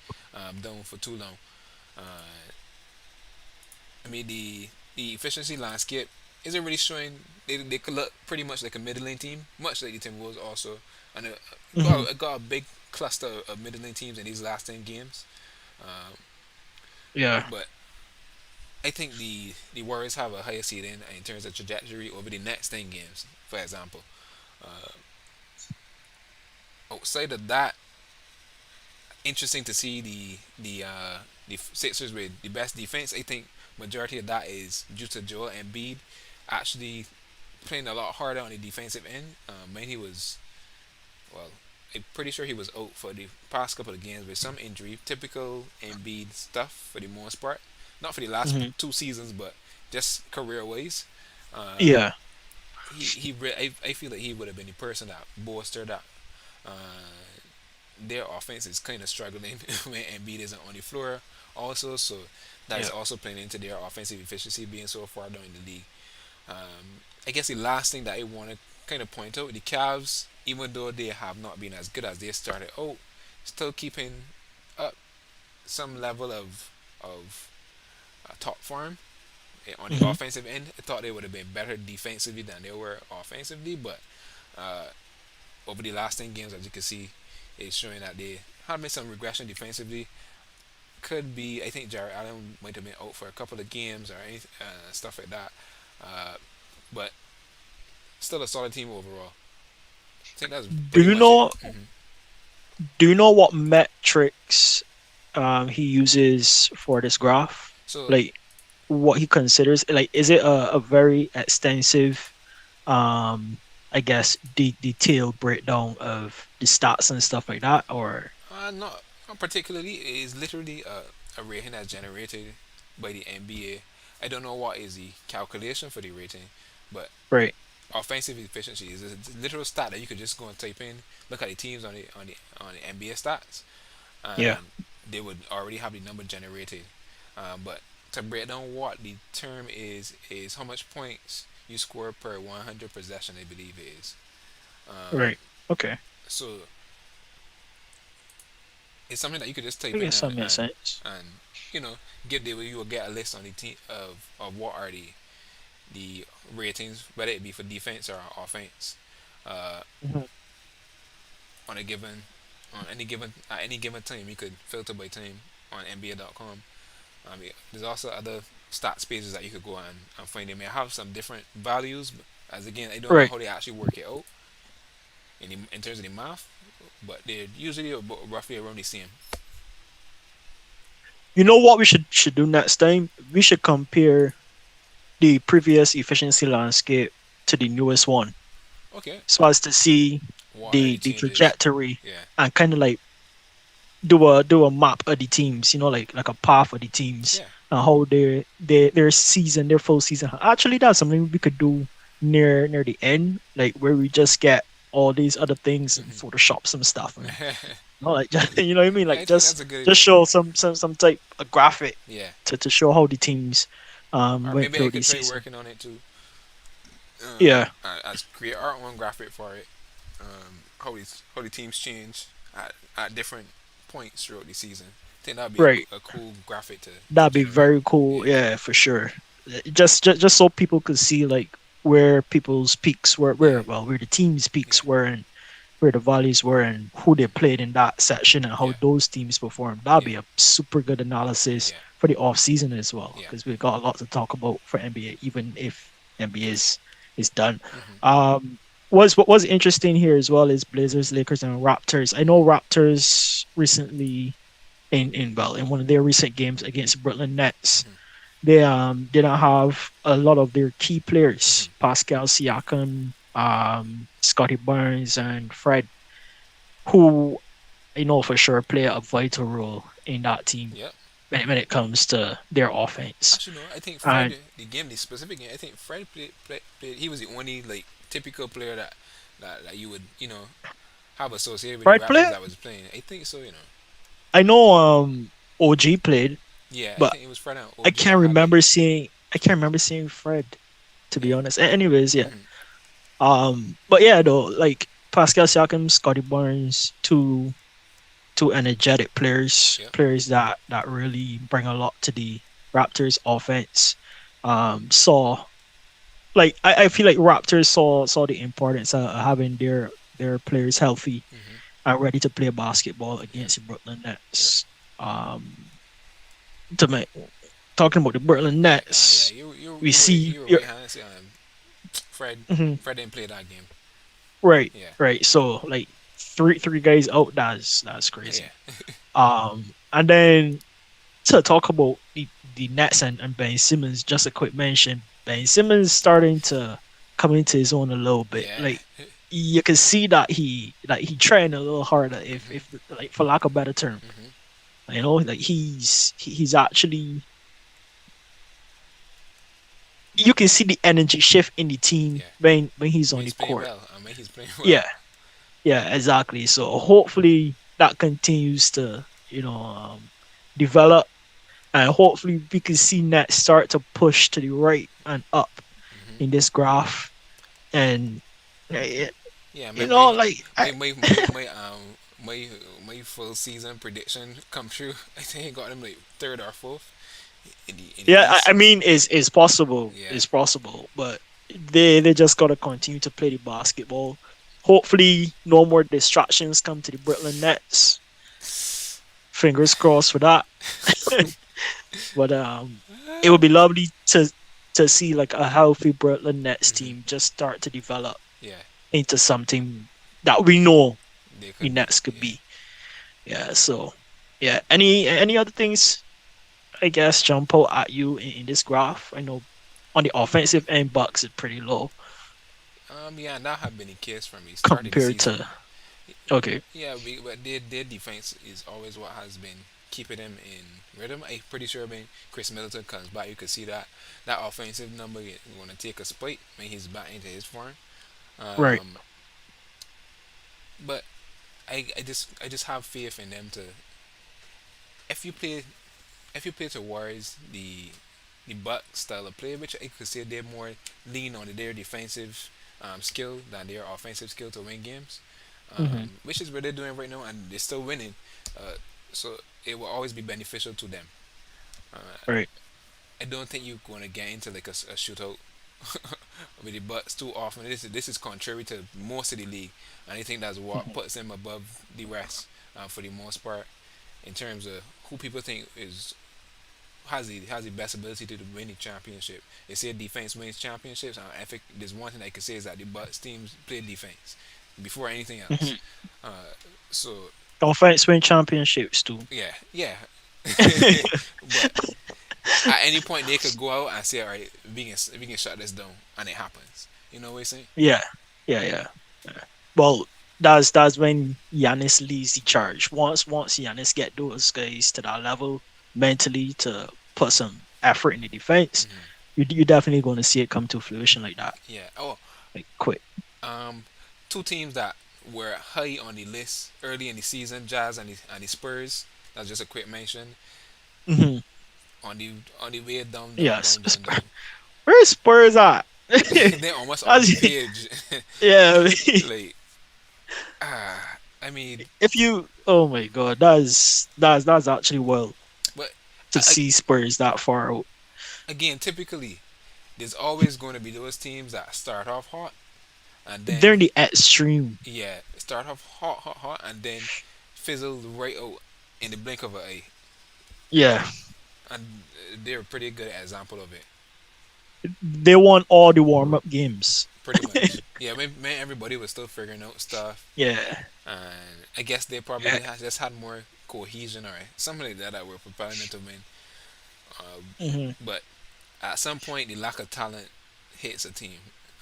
Speaker 2: down for too long. Uh, I mean the efficiency landscape isn't really showing. They could look pretty much like a middle lane team, much like the Timberwolves also, and
Speaker 1: Hmm.
Speaker 2: got a big cluster of middle lane teams in these last 10 games. Um,
Speaker 1: Yeah.
Speaker 2: but I think the Warriors have a higher seeding in terms of trajectory over the next 10 games. For example, uh, outside of that, interesting to see the Sixers with the best defense. I think majority of that is due to Joel Embiid actually playing a lot harder on the defensive end. When he was well, I'm pretty sure he was out for the past couple of games with some injury, typical Embiid stuff for the most part. Not for the last
Speaker 1: Hmm.
Speaker 2: 2 seasons, but just career wise. Uh,
Speaker 1: Yeah.
Speaker 2: I feel that he would have been the person that bolstered that. Uh, their offense is kind of struggling when Embiid isn't on the floor. Also, so that is
Speaker 1: Yeah.
Speaker 2: also playing into their offensive efficiency being so far down in the league. I guess the last thing that I want to kind of point out, the Cavs, even though they have not been as good as they started out, still keeping up some level of top form on the
Speaker 1: Hmm.
Speaker 2: offensive end. I thought they would have been better defensively than they were offensively, but uh, over the last 10 games, as you can see, it's showing that they have made some regression defensively. Could be, I think Jared Allen might have been out for a couple of games or anything, stuff like that. Uh, but still a solid team overall. I think that's
Speaker 1: Do
Speaker 2: pretty
Speaker 1: you
Speaker 2: much it.
Speaker 1: know do you know what metrics he uses for this graph?
Speaker 2: So
Speaker 1: Like what he considers, like is it a very extensive I guess detailed breakdown of the stats and stuff like that, or
Speaker 2: not particularly. It is literally a rating that's generated by the NBA. I don't know what is the calculation for the rating, but
Speaker 1: right?
Speaker 2: offensive efficiency is a literal stat that you could just go and type in, look at the teams on the NBA stats,
Speaker 1: Yeah.
Speaker 2: and they would already have the number generated. But to break down what the term is how much points you score per 100 possession, I believe it is.
Speaker 1: Right. Okay.
Speaker 2: So it's something that you could just
Speaker 1: I
Speaker 2: type in
Speaker 1: guess that
Speaker 2: and
Speaker 1: makes
Speaker 2: and,
Speaker 1: sense.
Speaker 2: and you know you will get a list on the team of what are the the ratings, whether it be for defense or offense, uh,
Speaker 1: Mhm.
Speaker 2: on a given on any given at any given time. You could filter by time on NBA.com. There's also other stats pages that you could go on and find. They may have some different values, but as again, I don't know
Speaker 1: Right.
Speaker 2: how they actually work it out in terms of the math, but they're usually about roughly around the same.
Speaker 1: You know what we should do next time? We should compare the previous efficiency landscape to the newest one,
Speaker 2: Okay,
Speaker 1: so as to see
Speaker 2: what are the
Speaker 1: the
Speaker 2: changes?
Speaker 1: trajectory
Speaker 2: Yeah,
Speaker 1: and kind of like do a map of the teams, like a path of the teams
Speaker 2: yeah,
Speaker 1: and how their season, their full season. Actually, that's something we could do near the end, like where we just get all these other things and
Speaker 2: hmm
Speaker 1: Photoshop some stuff and like just, you know what I mean,
Speaker 2: yeah.
Speaker 1: like
Speaker 2: I think that's a good
Speaker 1: just
Speaker 2: idea.
Speaker 1: show some type of graphic
Speaker 2: Yeah,
Speaker 1: to show how the teams
Speaker 2: or
Speaker 1: went
Speaker 2: maybe I
Speaker 1: through the
Speaker 2: could try
Speaker 1: season.
Speaker 2: working on it too.
Speaker 1: Yeah,
Speaker 2: As create our own graphic for it. How the teams change at different points throughout the season. I think that'd be
Speaker 1: right.
Speaker 2: a cool graphic to
Speaker 1: That'd be
Speaker 2: generate.
Speaker 1: very cool.
Speaker 2: Yeah.
Speaker 1: Yeah, for sure. Just so people could see like where people's peaks were,
Speaker 2: Yeah.
Speaker 1: where the team's
Speaker 2: Yeah.
Speaker 1: peaks were, and where the valleys were, and who they played in that section, and how
Speaker 2: Yeah.
Speaker 1: those teams performed. That'd
Speaker 2: Yeah.
Speaker 1: be a super good analysis
Speaker 2: Yeah.
Speaker 1: for the off season as well,
Speaker 2: Yeah.
Speaker 1: because we've got a lot to talk about for NBA, even if NBA is done.
Speaker 2: Mhm.
Speaker 1: Um, what was interesting here as well is Blazers, Lakers, and Raptors. I know Raptors recently in one of their recent games against Brooklyn Nets,
Speaker 2: Mhm.
Speaker 1: they didn't have a lot of their key
Speaker 2: Mhm.
Speaker 1: players, Pascal Siakam, Scotty Barnes, and Fred, who I know for sure play a vital role in that team
Speaker 2: Yeah.
Speaker 1: when it comes to their offense.
Speaker 2: Actually, no. I think
Speaker 1: And
Speaker 2: the specific game. I think Fred played. He was the only like typical player that you would have associated with the
Speaker 1: Fred
Speaker 2: Raptors
Speaker 1: play,
Speaker 2: that was playing. I think so.
Speaker 1: I know OG played,
Speaker 2: Yeah. I
Speaker 1: but
Speaker 2: think it was Fred and OG that had
Speaker 1: I can't remember seeing Fred, to be
Speaker 2: yeah.
Speaker 1: honest. Anyways, yeah.
Speaker 2: Mhm.
Speaker 1: But yeah, though, like Pascal Siakam, Scotty Barnes, two energetic players,
Speaker 2: Yeah.
Speaker 1: players that really bring a lot to the Raptors offense. Saw like I feel like Raptors saw the importance of having their players healthy
Speaker 2: Mhm.
Speaker 1: and ready to play basketball
Speaker 2: Yeah.
Speaker 1: against the Brooklyn
Speaker 2: Yeah.
Speaker 1: Nets. Um, to me, talking about the Brooklyn
Speaker 2: Yeah.
Speaker 1: Nets, we see
Speaker 2: You were
Speaker 1: you're,
Speaker 2: right, Hans. Fred
Speaker 1: mhm,
Speaker 2: Fred didn't play that game.
Speaker 1: right,
Speaker 2: Yeah.
Speaker 1: right. So like three guys out. That's crazy.
Speaker 2: Yeah.
Speaker 1: And then to talk about the Nets and Ben Simmons, just a quick mention. Ben Simmons starting to come into his own a little bit.
Speaker 2: Yeah.
Speaker 1: Like you can see that he trying a little harder,
Speaker 2: Mhm.
Speaker 1: if like for lack of a better term.
Speaker 2: Mhm.
Speaker 1: Like he's actually, you can see the energy shift in the team
Speaker 2: Yeah.
Speaker 1: when he's
Speaker 2: I mean,
Speaker 1: on
Speaker 2: he's
Speaker 1: the
Speaker 2: playing
Speaker 1: court.
Speaker 2: well. He's playing well.
Speaker 1: Yeah, yeah, exactly. So hopefully that continues to develop. And hopefully we can see Nets start to push to the right and up
Speaker 2: Mhm.
Speaker 1: in this graph. And eh,
Speaker 2: Yeah.
Speaker 1: like
Speaker 2: My my my my um my my full season prediction come true. I think I got him like third or fourth in the
Speaker 1: yeah, I
Speaker 2: East.
Speaker 1: mean it's possible.
Speaker 2: Yeah.
Speaker 1: It's possible, but they just gotta continue to play the basketball. Hopefully no more distractions come to the Brooklyn Nets. Fingers crossed for that. But it would be lovely to see like a healthy Brooklyn Nets
Speaker 2: Mhm.
Speaker 1: team just start to develop
Speaker 2: Yeah.
Speaker 1: into something that we know
Speaker 2: They
Speaker 1: the
Speaker 2: could be.
Speaker 1: Nets could
Speaker 2: Yeah.
Speaker 1: be. Yeah, so yeah. Any other things I guess jump out at you in this graph? I know on the offensive end, Bucks is pretty low
Speaker 2: Yeah, and that have been the case from the start of the
Speaker 1: compared
Speaker 2: season.
Speaker 1: to, okay.
Speaker 2: Yeah, but their defense is always what has been keeping them in rhythm. I'm pretty sure when Chris Middleton comes back, you could see that offensive number going to take a spike when he's back into his form.
Speaker 1: Right.
Speaker 2: Um, but I just have faith in them to if you play if you play towards the Buck style of play, which I could say they're more lean on their defensive skill than their offensive skill to win games,
Speaker 1: Hmm.
Speaker 2: which is what they're doing right now, and they're still winning. Uh, so it will always be beneficial to them. Uh,
Speaker 1: Right.
Speaker 2: I don't think you're going to get into like a shootout with the Bucks too often. This is contrary to most of the league, and I think that's what puts them above the rest for the most part in terms of who people think is has the best ability to win the championship. They say defense wins championships. I think there's one thing I could say is that the Bucks teams play defense before anything else.
Speaker 1: Mhm.
Speaker 2: Uh, so
Speaker 1: Offense win championships too.
Speaker 2: yeah, yeah. But at any point they could go out and say, all right, we can shut this down, and it happens. You know what I'm saying?
Speaker 1: Yeah, yeah. Well, that's when Giannis leads the charge. Once Giannis get those guys to that level mentally to put some effort in the defense,
Speaker 2: Hmm.
Speaker 1: you're definitely going to see it come to fruition like that,
Speaker 2: Yeah. Oh,
Speaker 1: like quick.
Speaker 2: um, two teams that were high on the list early in the season, Jazz and the Spurs. That's just a quick mention.
Speaker 1: Hmm.
Speaker 2: On the way down, down,
Speaker 1: Yes.
Speaker 2: down, down, down.
Speaker 1: Where's Spurs at?
Speaker 2: They're almost off the
Speaker 1: That's-
Speaker 2: page.
Speaker 1: yeah.
Speaker 2: Like, I mean,
Speaker 1: If you, oh my god, that's actually well
Speaker 2: but
Speaker 1: to
Speaker 2: I,
Speaker 1: see Spurs that far out.
Speaker 2: again, typically, there's always going to be those teams that start off hot and
Speaker 1: They're
Speaker 2: then
Speaker 1: in the extreme.
Speaker 2: yeah, start off hot, hot, hot, and then fizzle right out in the blink of an eye.
Speaker 1: Yeah,
Speaker 2: And they're a pretty good example of it.
Speaker 1: they won all the warm up games.
Speaker 2: Pretty much. Yeah, maybe everybody was still figuring out stuff,
Speaker 1: Yeah.
Speaker 2: and I guess they probably just had more cohesion or something like that were propelling them to win.
Speaker 1: Hmm.
Speaker 2: But at some point, the lack of talent hits a team,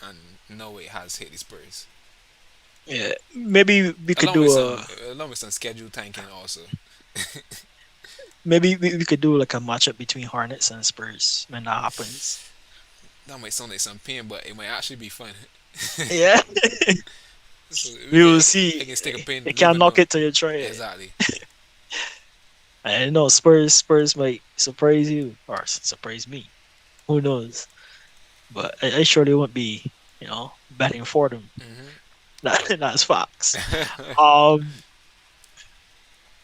Speaker 2: and no way it has hit the Spurs.
Speaker 1: Yeah. Maybe we could
Speaker 2: Along with
Speaker 1: do
Speaker 2: some,
Speaker 1: a
Speaker 2: along with some schedule tanking also.
Speaker 1: maybe we could do like a matchup between Hornets and Spurs when that happens.
Speaker 2: That might sound like some pain, but it might actually be fun.
Speaker 1: Yeah.
Speaker 2: So
Speaker 1: We will
Speaker 2: I
Speaker 1: see.
Speaker 2: can stick a pin,
Speaker 1: You
Speaker 2: leave
Speaker 1: can't
Speaker 2: a
Speaker 1: knock
Speaker 2: note.
Speaker 1: it till you try it.
Speaker 2: Exactly.
Speaker 1: I know Spurs might surprise you or surprise me. Who knows? But I surely won't be, betting for them.
Speaker 2: Hmm.
Speaker 1: That's facts. Um,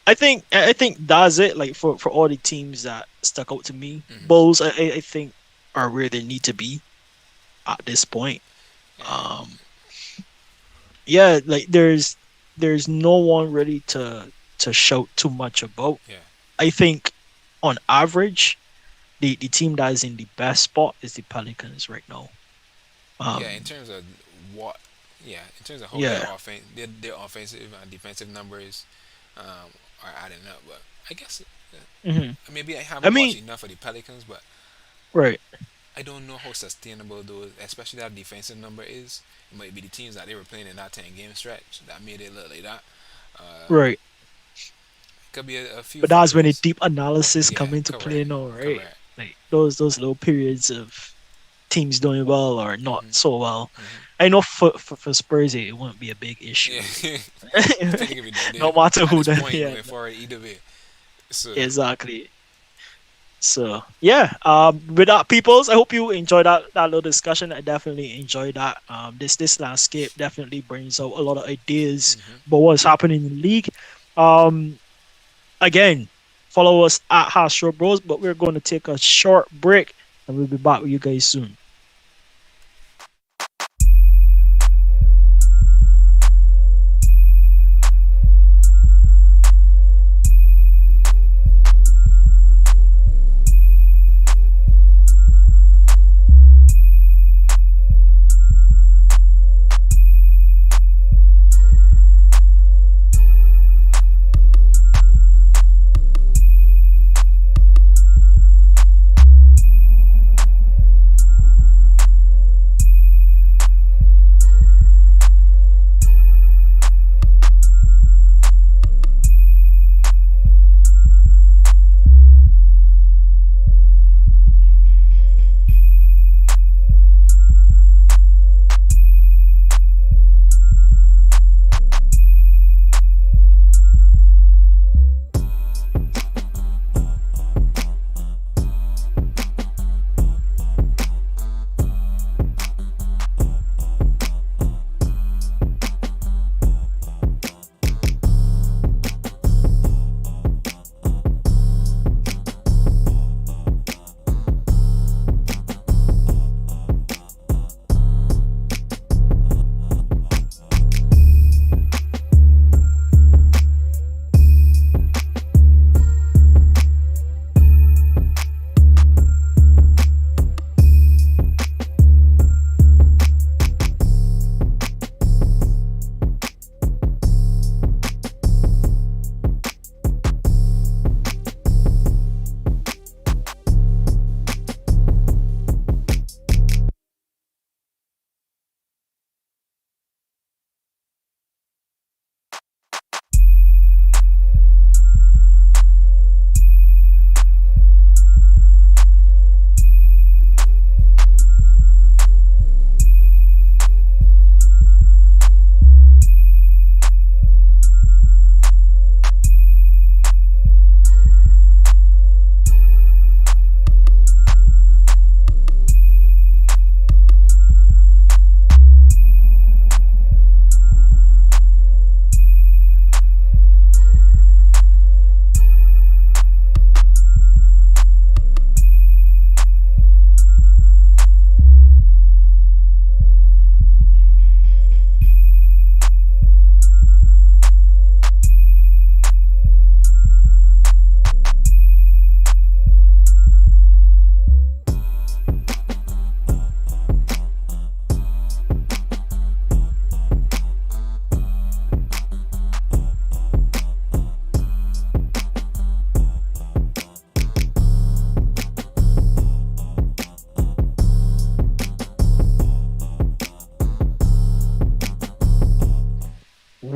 Speaker 1: I think that's it. Like for all the teams that stuck out to me,
Speaker 2: Hmm.
Speaker 1: Bulls I think are where they need to be at this point.
Speaker 2: Yeah.
Speaker 1: Um, yeah, like there's no one ready to shout too much about.
Speaker 2: Yeah.
Speaker 1: I think on average, the team that is in the best spot is the Pelicans right now.
Speaker 2: Yeah. In
Speaker 1: Um,
Speaker 2: terms of what, yeah, in terms of how
Speaker 1: yeah.
Speaker 2: their offensive and defensive numbers are adding up. But I guess
Speaker 1: Hmm.
Speaker 2: maybe I
Speaker 1: I
Speaker 2: haven't watched
Speaker 1: mean,
Speaker 2: enough of the Pelicans, but
Speaker 1: right.
Speaker 2: I don't know how sustainable those, especially that defensive number is. It might be the teams that they were playing in that 10 game stretch that made it look like that. Uh,
Speaker 1: Right.
Speaker 2: could be a few
Speaker 1: But that's when the
Speaker 2: factors.
Speaker 1: deep analysis
Speaker 2: Yeah,
Speaker 1: come into play
Speaker 2: correct,
Speaker 1: now, right?
Speaker 2: correct.
Speaker 1: Like those little periods of teams doing well or not
Speaker 2: Hmm.
Speaker 1: so well.
Speaker 2: Hmm.
Speaker 1: I know for Spurs it won't be a big
Speaker 2: Yeah,
Speaker 1: issue.
Speaker 2: I think it could be done
Speaker 1: No
Speaker 2: there
Speaker 1: matter
Speaker 2: at
Speaker 1: who
Speaker 2: this
Speaker 1: the
Speaker 2: point
Speaker 1: yeah,
Speaker 2: going forward either way. So
Speaker 1: exactly. So yeah, with that, peoples, I hope you enjoyed that little discussion. I definitely enjoyed that. This landscape definitely brings out a lot of ideas
Speaker 2: mhm.
Speaker 1: about what's happening in the league. Um, again, follow us at Hastrobros, but we're going to take a short break and we'll be back with you guys soon.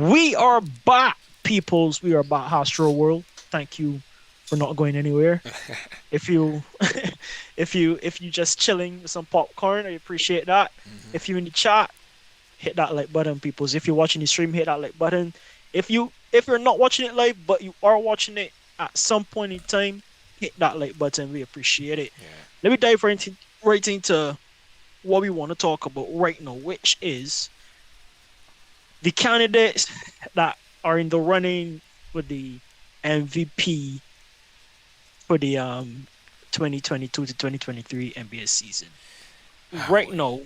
Speaker 1: We are back, peoples. We are back, Hostro World. Thank you for not going anywhere. If you if you just chilling with some popcorn, I appreciate that. If you in the chat, hit that like button, peoples. If you're watching the stream, hit that like button. If you're not watching it live, but you are watching it at some point in time, hit that like button. We appreciate it.
Speaker 2: Yeah.
Speaker 1: Let me dive right into what we want to talk about right now, which is the candidates that are in the running for the MVP for the 2022 to 2023 NBA season.
Speaker 2: Oh
Speaker 1: Right
Speaker 2: boy.
Speaker 1: now,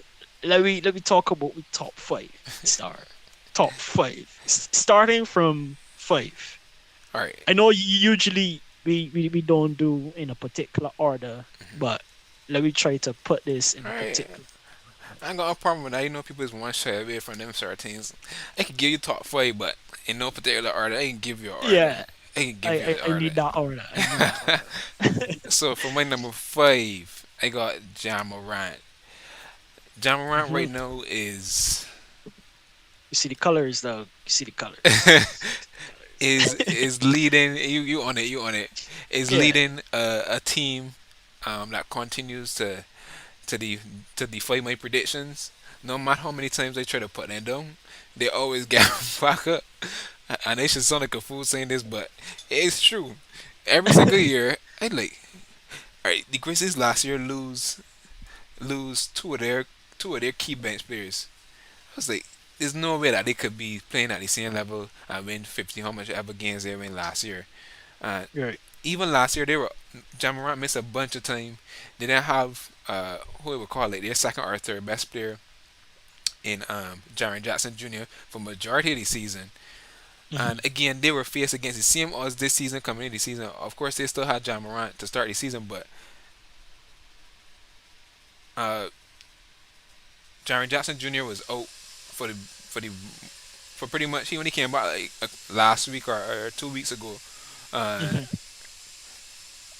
Speaker 1: let me talk about the top five. Start top five, starting from five.
Speaker 2: All right.
Speaker 1: I know usually we don't do in a particular order, but let me try to put this in
Speaker 2: All
Speaker 1: a
Speaker 2: right.
Speaker 1: particular.
Speaker 2: I ain't got a problem with that. People is one shot away from them sort of things. I could give you top five, but in no particular order. I can give you an order.
Speaker 1: Yeah,
Speaker 2: I can
Speaker 1: I,
Speaker 2: give you
Speaker 1: I
Speaker 2: an
Speaker 1: I
Speaker 2: order.
Speaker 1: need that order. I need that order.
Speaker 2: So for my number five, I got John Morant. John Morant right
Speaker 1: Mhm.
Speaker 2: now is
Speaker 1: You see the colors, though. You see the colors.
Speaker 2: is leading. You on it. You on it. Is
Speaker 1: Yeah,
Speaker 2: leading a team that continues to the to defy my predictions. No matter how many times they try to put them down, they always get back up. And they should sound like a fool saying this, but it's true. Every single year, I like. Alright, the Grizzlies last year lose two of their key bench players. I was like, there's no way that they could be playing at the same level and win 50 how much ever games they win last year. Uh,
Speaker 1: right.
Speaker 2: Even last year, Jamarant missed a bunch of time. They didn't have who we would call it their second or third best player in Jaren Jackson Jr. for majority of the season.
Speaker 1: Mhm.
Speaker 2: And again, they were faced against the same odds this season coming into the season. Of course, they still had Jamarant to start the season, but uh, Jaren Jackson Jr. was out for pretty much. He only came back like last week or 2 weeks ago, uh,
Speaker 1: Mhm.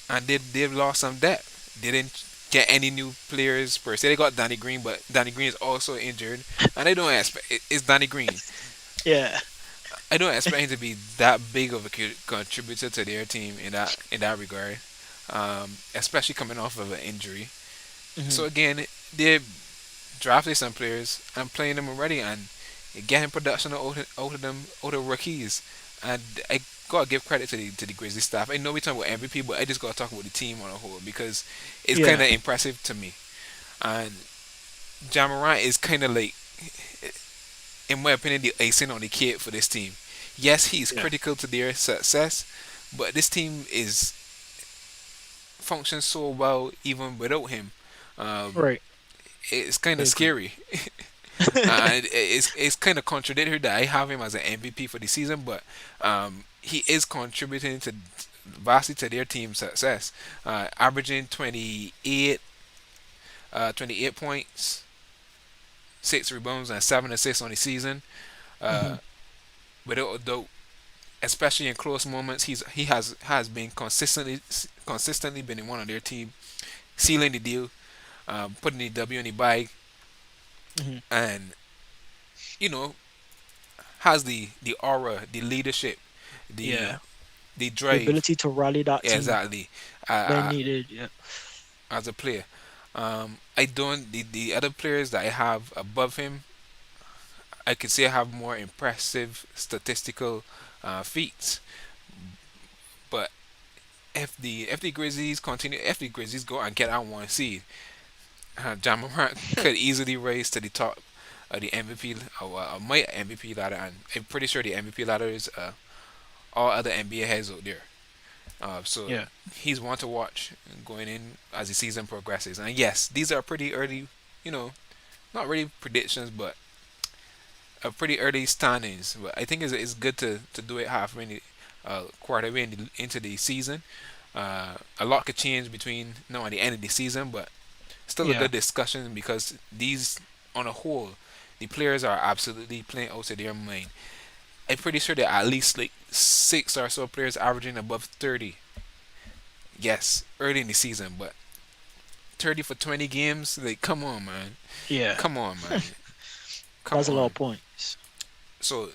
Speaker 2: and they've lost some depth. They didn't get any new players per se. They got Danny Green, but Danny Green is also injured, and I don't expect it's Danny Green.
Speaker 1: Yeah.
Speaker 2: I don't expect him to be that big of a contributor to their team in that regard, especially coming off of an injury. So
Speaker 1: Mhm.
Speaker 2: again, they drafted some players and playing them already and getting production out of rookies. And I gotta give credit to the Grizzly staff. I know we talking about MVP, but I just gotta talk about the team on a whole because it's kind
Speaker 1: Yeah.
Speaker 2: of impressive to me. And Jamorant is kind of like, in my opinion, the icing on the cake for this team. Yes, he's
Speaker 1: Yeah.
Speaker 2: critical to their success, but this team is functions so well even without him. Um,
Speaker 1: Right.
Speaker 2: it's kind
Speaker 1: I
Speaker 2: of
Speaker 1: agree.
Speaker 2: scary. And it's kind of contradictory that I have him as an MVP for the season, but he is contributing to vastly to their team's success, averaging 28 points, 6 rebounds, and 7 assists on the season. Uh,
Speaker 1: Mhm.
Speaker 2: Without a doubt, especially in close moments, he has been consistently been in one of their team, sealing the deal, putting the W in the bag,
Speaker 1: Mhm.
Speaker 2: and you know has the aura, the leadership, the
Speaker 1: Yeah.
Speaker 2: the
Speaker 1: The
Speaker 2: drive.
Speaker 1: ability to rally that
Speaker 2: Yeah,
Speaker 1: team
Speaker 2: exactly.
Speaker 1: when
Speaker 2: Uh,
Speaker 1: needed. Yeah.
Speaker 2: as a player, I don't the other players that I have above him. I could say I have more impressive statistical feats, but if the Grizzlies go and get out one seed, John Morant could easily raise to the top of the MVP or my MVP ladder, and I'm pretty sure the MVP ladder is all other NBA heads out there. So
Speaker 1: Yeah.
Speaker 2: he's one to watch going in as the season progresses. And yes, these are pretty early, you know, not really predictions, but pretty early standings. But I think it's good to do it halfway in the quarter way into the season. A lot could change between now and the end of the season, but still a
Speaker 1: Yeah.
Speaker 2: good discussion because these, on a whole, the players are absolutely playing out of their mind. I'm pretty sure there are at least like six or so players averaging above 30. Yes, early in the season, but 30 for 20 games, like come on, man,
Speaker 1: Yeah.
Speaker 2: come on, man, come
Speaker 1: That's a lot
Speaker 2: on.
Speaker 1: of points.
Speaker 2: So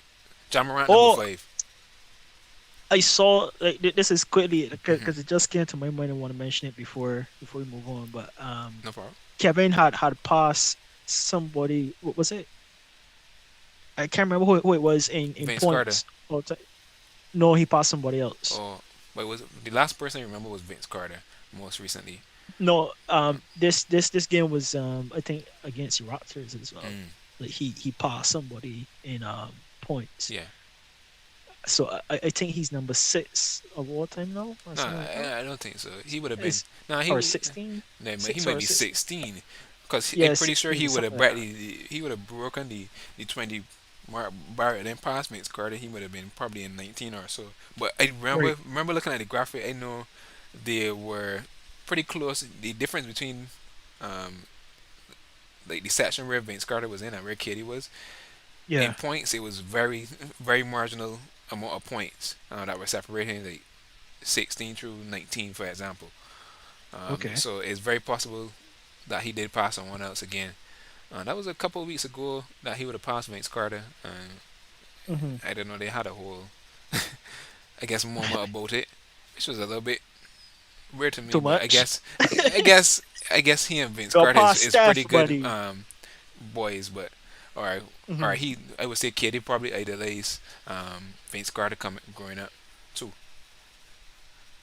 Speaker 2: John Morant number
Speaker 1: Oh,
Speaker 2: 5.
Speaker 1: I saw like this is quickly
Speaker 2: Hmm.
Speaker 1: because it just came to my mind. I want to mention it before we move on. But
Speaker 2: No problem.
Speaker 1: Kevin had passed somebody. What was it? I can't remember who it was in
Speaker 2: Vince Carter.
Speaker 1: points. No, he passed somebody else.
Speaker 2: Oh, but was the last person I remember was Vince Carter most recently.
Speaker 1: No, this game was I think against the Raptors as well.
Speaker 2: Mm,
Speaker 1: Like he passed somebody in points.
Speaker 2: yeah.
Speaker 1: So I think he's number six of all time now or
Speaker 2: No,
Speaker 1: something like that.
Speaker 2: I don't think so. He would have been.
Speaker 1: Is
Speaker 2: No,
Speaker 1: or 16,
Speaker 2: no, he
Speaker 1: six
Speaker 2: might
Speaker 1: or
Speaker 2: be
Speaker 1: 16.
Speaker 2: 16, because I'm
Speaker 1: Yeah,
Speaker 2: pretty sure
Speaker 1: 16,
Speaker 2: he would have
Speaker 1: something like that.
Speaker 2: he would have broken the 20 mark bar and then past Vince Carter. He would have been probably in 19 or so. But I
Speaker 1: Right.
Speaker 2: remember looking at the graphic. I know they were pretty close. The difference between um like the section where Vince Carter was in and where Katie was in
Speaker 1: Yeah.
Speaker 2: points, it was very marginal amount of points that were separating, like 16 through 19, for example.
Speaker 1: Okay.
Speaker 2: So it's very possible that he did pass someone else again. That was a couple of weeks ago that he would have passed Vince Carter.
Speaker 1: Hmm.
Speaker 2: I don't know. They had a whole, I guess, moment about it, which was a little bit weird to me.
Speaker 1: Too
Speaker 2: But
Speaker 1: much.
Speaker 2: I guess he and Vince
Speaker 1: Go
Speaker 2: Carter
Speaker 1: past
Speaker 2: is pretty
Speaker 1: Steph,
Speaker 2: good
Speaker 1: buddy.
Speaker 2: boys. But or
Speaker 1: Hmm.
Speaker 2: he, I would say, Katie probably idolized Vince Carter coming growing up too.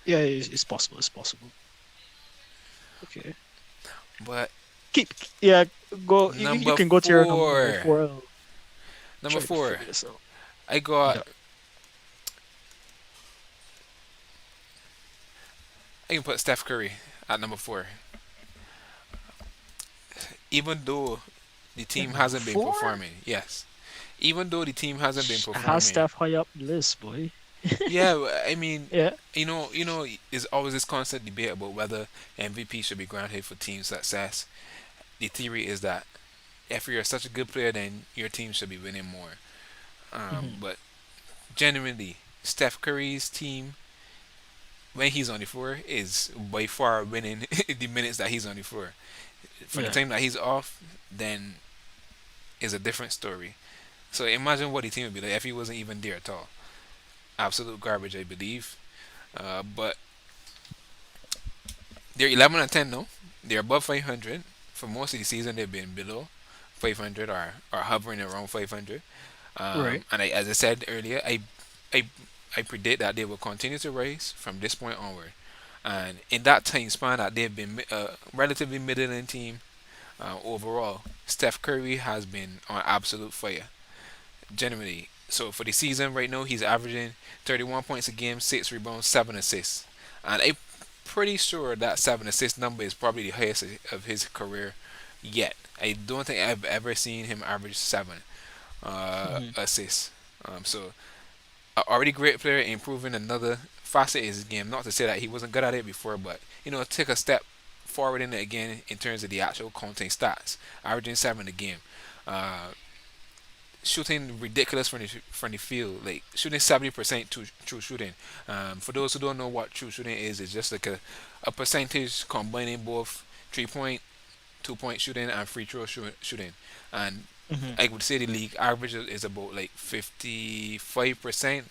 Speaker 1: Yeah, it's possible. It's possible. Okay.
Speaker 2: But
Speaker 1: Keep. Yeah. Go. You
Speaker 2: number
Speaker 1: can go to your number
Speaker 2: four,
Speaker 1: four. I'll
Speaker 2: number
Speaker 1: try to
Speaker 2: four,
Speaker 1: figure this out.
Speaker 2: I got.
Speaker 1: Yeah.
Speaker 2: I can put Steph Curry at number 4, even though the
Speaker 1: At
Speaker 2: team
Speaker 1: number
Speaker 2: hasn't been
Speaker 1: four,
Speaker 2: performing. Yes, even though the team hasn't been
Speaker 1: I have
Speaker 2: performing.
Speaker 1: Steph high up the list, boy.
Speaker 2: Yeah, I mean,
Speaker 1: Yeah.
Speaker 2: there's always this constant debate about whether MVP should be granted for team success. The theory is that if you're such a good player, then your team should be winning more.
Speaker 1: Hmm.
Speaker 2: But genuinely, Steph Curry's team, when he's on the floor, is by far winning the minutes that he's on the floor. For the
Speaker 1: Yeah.
Speaker 2: time that he's off, then is a different story. So imagine what the team would be like if he wasn't even there at all. Absolute garbage, I believe. But they're 11 and 10 now. They're above 500. For most of the season, they've been below 500, or hovering around 500.
Speaker 1: Right.
Speaker 2: And as I said earlier, I, I predict that they will continue to rise from this point onward. And in that time span that they've been a relatively middling team overall, Steph Curry has been on absolute fire. Genuinely. So for the season right now, he's averaging 31 points a game, 6 rebounds, 7 assists, and I'm pretty sure that 7 assist number is probably the highest of his career yet. I don't think I've ever seen him average 7
Speaker 1: Hmm.
Speaker 2: assists. So a already great player, improving another facet of his game. Not to say that he wasn't good at it before, but take a step forward in it again in terms of the actual counting stats, averaging 7 a game. Uh, Shooting ridiculous from the field, like shooting 70% to true shooting. For those who don't know what true shooting is, it's just like a percentage combining both 3 point, 2 point shooting and free throw shooting. And
Speaker 1: Hmm.
Speaker 2: I would say the league average is about like 55%,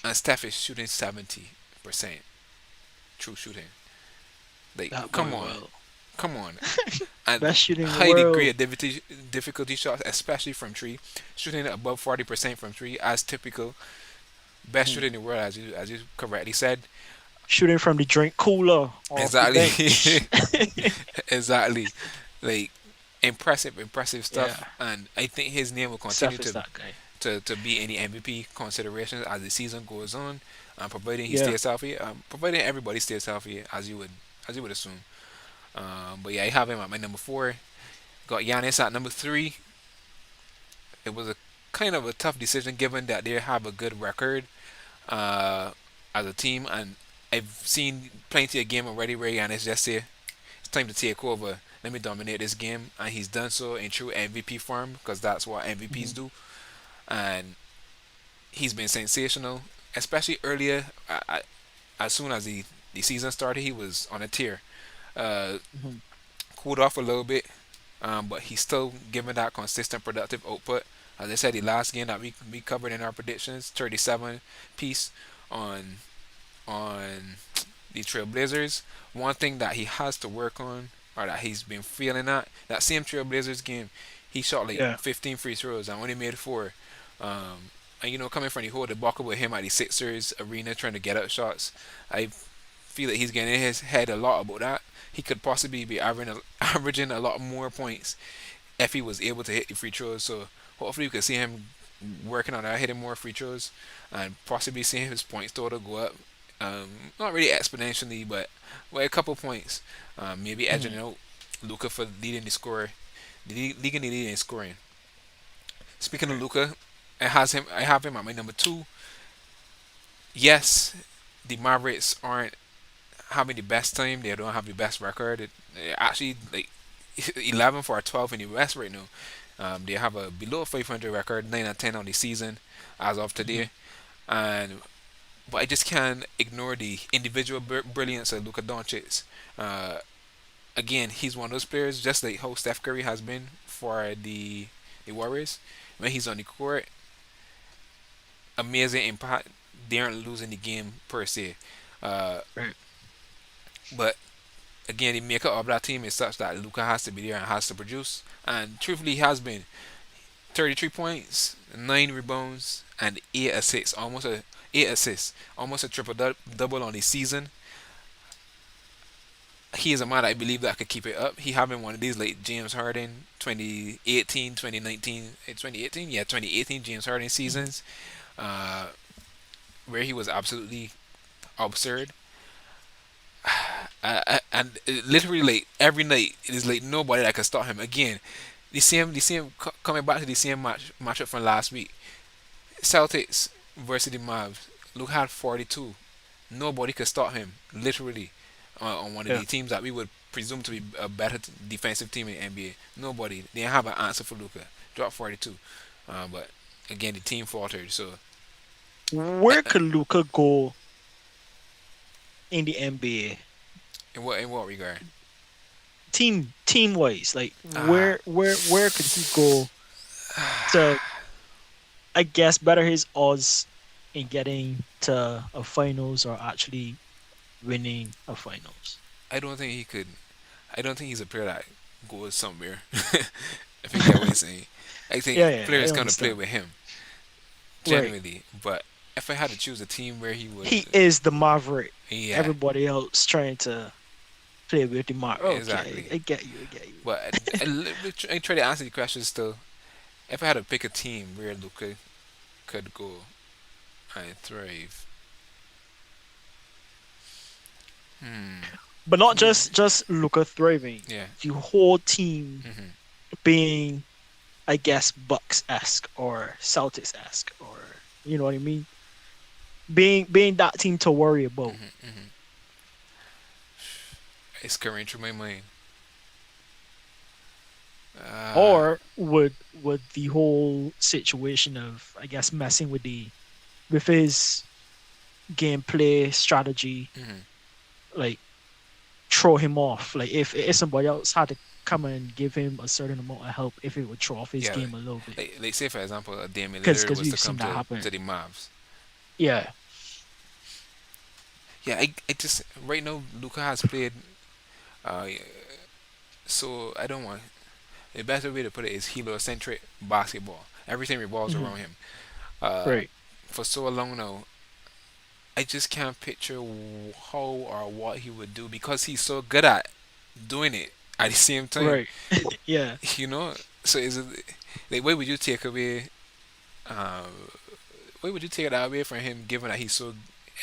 Speaker 2: and Steph is shooting 70% true shooting. Like,
Speaker 1: That
Speaker 2: come
Speaker 1: boy
Speaker 2: on,
Speaker 1: will.
Speaker 2: come on. And
Speaker 1: Best shooting in the
Speaker 2: high degree
Speaker 1: world.
Speaker 2: of difficulty shots, especially from three, shooting above 40% from three, as typical. Best
Speaker 1: Hmm.
Speaker 2: shooter in the world, as you correctly said.
Speaker 1: Shooting from the drink cooler off the
Speaker 2: Exactly,
Speaker 1: bench.
Speaker 2: exactly. Like, impressive
Speaker 1: Yeah.
Speaker 2: stuff. And I think his name will continue
Speaker 1: Steph is that guy.
Speaker 2: to be in the MVP considerations as the season goes on, providing he
Speaker 1: Yeah.
Speaker 2: stays healthy, providing everybody stays healthy, as you would assume. But yeah, I have him at my number 4. Got Giannis at number 3. It was a kind of a tough decision given that they have a good record uh, as a team, and I've seen plenty of game already where Giannis just say it's time to take over. Let me dominate this game, and he's done so in true MVP form because that's what
Speaker 1: Hmm.
Speaker 2: MVPs do. And he's been sensational, especially earlier. As soon as the season started, he was on a tear. Uh,
Speaker 1: Hmm.
Speaker 2: Cooled off a little bit, but he's still giving that consistent productive output. As I said, the last game that we covered in our predictions, 37 piece on on the Trailblazers. One thing that he has to work on, or that he's been feeling at, that same Trailblazers game, he shot like
Speaker 1: Yeah.
Speaker 2: 15 free throws and only made four. And coming from the whole debacle with him at the Sixers arena trying to get out shots, I feel that he's getting in his head a lot about that. He could possibly be averaging a lot more points if he was able to hit the free throws. So hopefully we could see him working on that, hitting more free throws, and possibly seeing his points total go up. Not really exponentially, but by a couple points. Maybe edging
Speaker 1: Mhm.
Speaker 2: out Luca for leading the scorer, leading the lead in scoring. Speaking of
Speaker 1: Right.
Speaker 2: Luca, I have him at my number two. Yes, the Mavericks aren't having the best time. They don't have the best record. They're actually like 11 for 12 in the West right now. They have a below 500 record, 9 and 10 on the season as of
Speaker 1: Mhm.
Speaker 2: today. And but I just can't ignore the individual brilliance of Luka Doncic. Uh, Again, he's one of those players, just like how Steph Curry has been for the Warriors. When he's on the court, amazing impact. They aren't losing the game per se. Uh,
Speaker 1: Right.
Speaker 2: but again, the makeup of that team is such that Luka has to be there and has to produce. And truthfully, he has been 33 points, 9 rebounds, and 8 assists. Almost a 8 assists, almost a triple double on the season. He is a man I believe that could keep it up. He having one of these like James Harden 2018, 2019, 2018, yeah, 2018 James Harden
Speaker 1: Mhm.
Speaker 2: seasons, uh, where he was absolutely absurd. And literally like every night it is like nobody that can stop him. Again, the same coming back to the same matchup from last week. Celtics versus the Mavs. Luke had 42. Nobody could stop him. Literally, on one of
Speaker 1: Yeah.
Speaker 2: the teams that we would presume to be a better defensive team in the NBA. Nobody. They didn't have an answer for Luca. Dropped 42. But again, the team faltered. So
Speaker 1: Where could Luca go in the NBA?
Speaker 2: in what regard?
Speaker 1: Team wise, like
Speaker 2: Ah,
Speaker 1: where could he go to, I guess, better his odds in getting to a finals or actually winning a finals?
Speaker 2: I don't think he could. I don't think he's a player that goes somewhere. If you get what I'm saying. I think
Speaker 1: Yeah, yeah, I
Speaker 2: players kind of play
Speaker 1: understand.
Speaker 2: with him
Speaker 1: Right.
Speaker 2: genuinely. But if I had to choose a team where he would,
Speaker 1: He is the Maverick.
Speaker 2: yeah,
Speaker 1: Everybody else trying to play with the Maverick. Okay,
Speaker 2: exactly.
Speaker 1: I get you. I get you.
Speaker 2: But I try to answer the question still. If I had to pick a team where Luca could go and thrive, hmm,
Speaker 1: But not
Speaker 2: maybe,
Speaker 1: just Luca thriving.
Speaker 2: yeah,
Speaker 1: The whole team
Speaker 2: hmm,
Speaker 1: being, I guess, Bucks esque or Celtics esque, or you know what I mean. Being that team to worry about,
Speaker 2: it's coming through my mind. Uh,
Speaker 1: or would the whole situation of, I guess, messing with the with his gameplay strategy,
Speaker 2: hmm,
Speaker 1: like throw him off. Like if somebody else had to come and give him a certain amount of help, if it would throw off his
Speaker 2: yeah,
Speaker 1: game a little bit,
Speaker 2: like say for example, Damian
Speaker 1: because
Speaker 2: Lillard was to
Speaker 1: we've
Speaker 2: come
Speaker 1: seen that
Speaker 2: to
Speaker 1: happen.
Speaker 2: the Mavs.
Speaker 1: Yeah.
Speaker 2: Yeah, I just right now Luca has played. Uh, so I don't want. The better way to put it is heliocentric basketball. Everything revolves
Speaker 1: Hmm.
Speaker 2: around him. Uh,
Speaker 1: Right.
Speaker 2: for so long now, I just can't picture how or what he would do because he's so good at doing it at the same time.
Speaker 1: Right. Yeah.
Speaker 2: You know, so is it like why would you take away? Uh, why would you take that away from him, given that he's so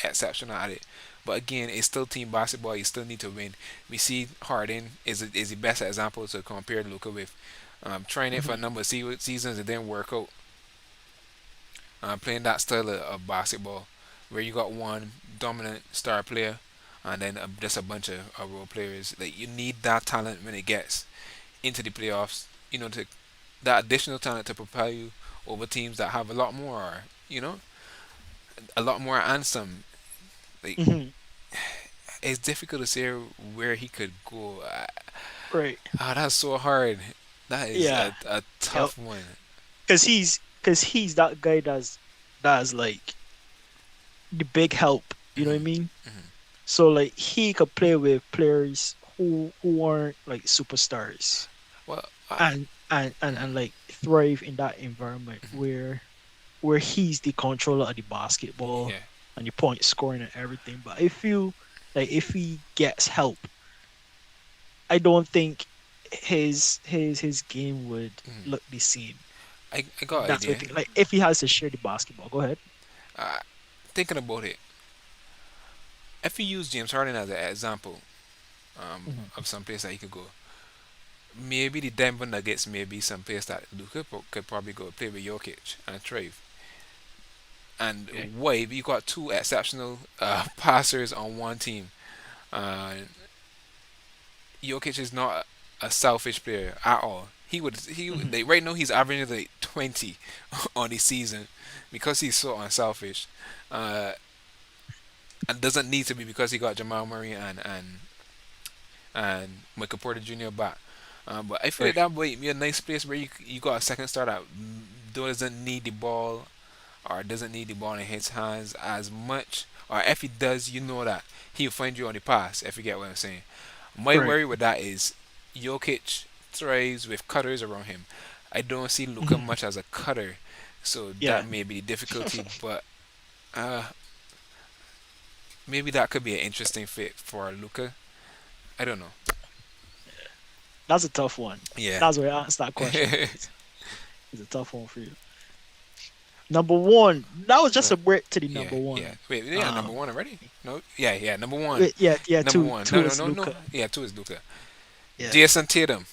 Speaker 2: exceptional at it? But again, it's still team basketball. You still need to win. We see Harden is the best example to compare Luka with. Trying it for a
Speaker 1: Hmm.
Speaker 2: number of seasons, it didn't work out. Playing that style of basketball, where you got one dominant star player, and then just a bunch of role players. Like you need that talent when it gets into the playoffs. To that additional talent to propel you over teams that have a lot more. A lot more and some. Like
Speaker 1: Hmm.
Speaker 2: it's difficult to say where he could go.
Speaker 1: Right.
Speaker 2: That's so hard. That is
Speaker 1: Yeah.
Speaker 2: a
Speaker 1: Yep.
Speaker 2: tough one.
Speaker 1: Because because he's that guy that's like the big help. You know what I mean? So like he could play with players who aren't like superstars
Speaker 2: Well,
Speaker 1: and like thrive in that environment where he's the controller of the basketball
Speaker 2: yeah.
Speaker 1: and the point scoring and everything. But I feel like if he gets help, I don't think his game would look the same.
Speaker 2: I got an
Speaker 1: That's my
Speaker 2: idea.
Speaker 1: thing. Like if he has to share the basketball, go ahead.
Speaker 2: Uh, Thinking about it, if you use James Harden as an example
Speaker 1: Mhm.
Speaker 2: of some place that he could go, maybe the Denver Nuggets may be some place that Luka could probably go play with Jokic and thrive. And
Speaker 1: Okay.
Speaker 2: why? You got two exceptional passers on one team. Uh, Jokic is not a selfish player at all.
Speaker 1: Mhm.
Speaker 2: Right now he's averaging like 20 on the season because he's so unselfish, uh, and doesn't need to be because he got Jamal Murray and Michael Porter Jr. back. But I feel like
Speaker 1: Right.
Speaker 2: that might be a nice place where you got a second star that doesn't need the ball or doesn't need the ball in his hands as much. Or if he does, you know that he'll find you on the pass. If you get what I'm saying. My
Speaker 1: Right.
Speaker 2: worry with that is Jokic thrives with cutters around him. I don't see Luka
Speaker 1: Mhm.
Speaker 2: much as a cutter, so
Speaker 1: Yeah.
Speaker 2: that may be the difficulty. But uh, maybe that could be an interesting fit for Luka. I don't know.
Speaker 1: That's a tough one.
Speaker 2: Yeah.
Speaker 1: That's why I asked that question because it's a tough one for you. Number one. That was just
Speaker 2: Uh,
Speaker 1: a break to the
Speaker 2: yeah,
Speaker 1: number
Speaker 2: yeah.
Speaker 1: one.
Speaker 2: Wait, yeah, number
Speaker 1: Um
Speaker 2: one already? No, yeah, yeah, number one.
Speaker 1: wait, yeah, yeah,
Speaker 2: Number
Speaker 1: two
Speaker 2: one. No,
Speaker 1: two
Speaker 2: no,
Speaker 1: is
Speaker 2: no, no.
Speaker 1: Luca.
Speaker 2: Yeah, two is Luca.
Speaker 1: Yeah.
Speaker 2: Jason Tatum,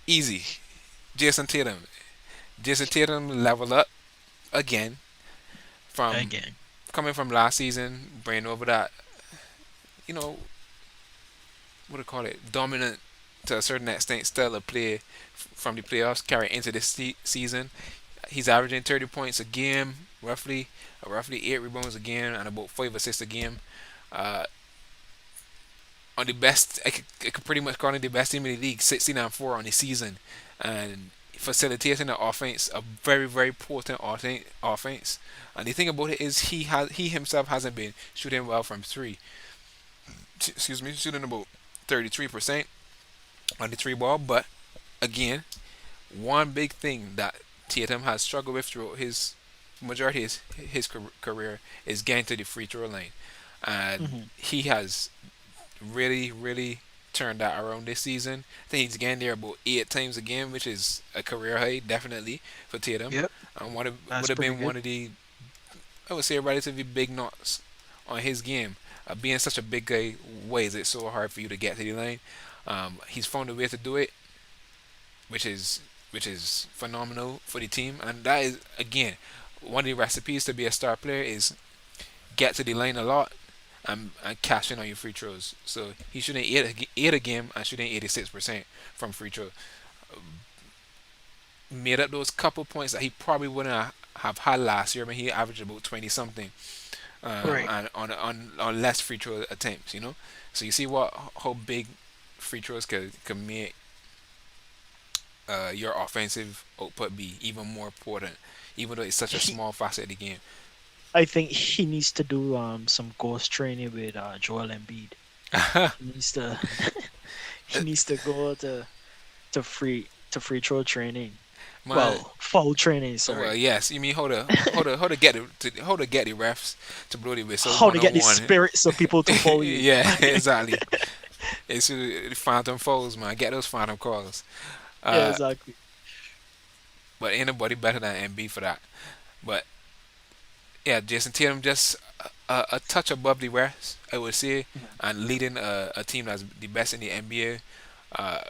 Speaker 2: easy. Jason Tatum. Jason Tatum level up again from
Speaker 1: Again.
Speaker 2: coming from last season, bringing over that, you know, what do you call it, dominant to a certain extent style of play from the playoffs carry into this season. He's averaging 30 points a game, roughly 8 rebounds a game, and about 5 assists a game. Uh, on the best, I could pretty much call him the best team in the league, 16-4 on the season, and facilitating the offense, a very very potent offense. And the thing about it is he himself hasn't been shooting well from three. Excuse me, shooting about 33% on the three ball. But again, one big thing that Tatum has struggled with throughout his majority of his career is getting to the free throw line, and
Speaker 1: Hmm.
Speaker 2: he has really turned that around this season. I think he's getting there about 8 times a game, which is a career high definitely for Tatum.
Speaker 1: Yep.
Speaker 2: And would
Speaker 1: That's
Speaker 2: have
Speaker 1: pretty
Speaker 2: been
Speaker 1: good.
Speaker 2: one of the, I would say, relatively big knocks on his game. Being such a big guy, why is it so hard for you to get to the line? He's found a way to do it, which is which is phenomenal for the team, and that is again one of the recipes to be a star player is get to the line a lot and cash in on your free throws. So he shooting eight a game and shooting 86% from free throw. Made up those couple points that he probably wouldn't have had last year when he averaged about 20 something,
Speaker 1: Right.
Speaker 2: and on less free throw attempts. So you see what how big free throws can make your offensive output be even more important, even though it's such a
Speaker 1: He
Speaker 2: small facet of the game.
Speaker 1: I think he needs to do some ghost training with Joel Embiid. He needs to he needs to go to free throw training.
Speaker 2: Man,
Speaker 1: Well, foul training,
Speaker 2: well,
Speaker 1: sorry.
Speaker 2: yes. You mean how to how to get the refs to blow the whistle
Speaker 1: How
Speaker 2: one
Speaker 1: to
Speaker 2: on
Speaker 1: get the
Speaker 2: one?
Speaker 1: spirits of people to follow you.
Speaker 2: Yeah, exactly. It's the phantom falls, man. Get those phantom calls.
Speaker 1: Yeah,
Speaker 2: Uh,
Speaker 1: exactly.
Speaker 2: but ain't nobody better than MB for that. But yeah, Jason Tatum just a touch above the rest, I would say,
Speaker 1: Mhm.
Speaker 2: and leading a team that's the best in the NBA. Uh,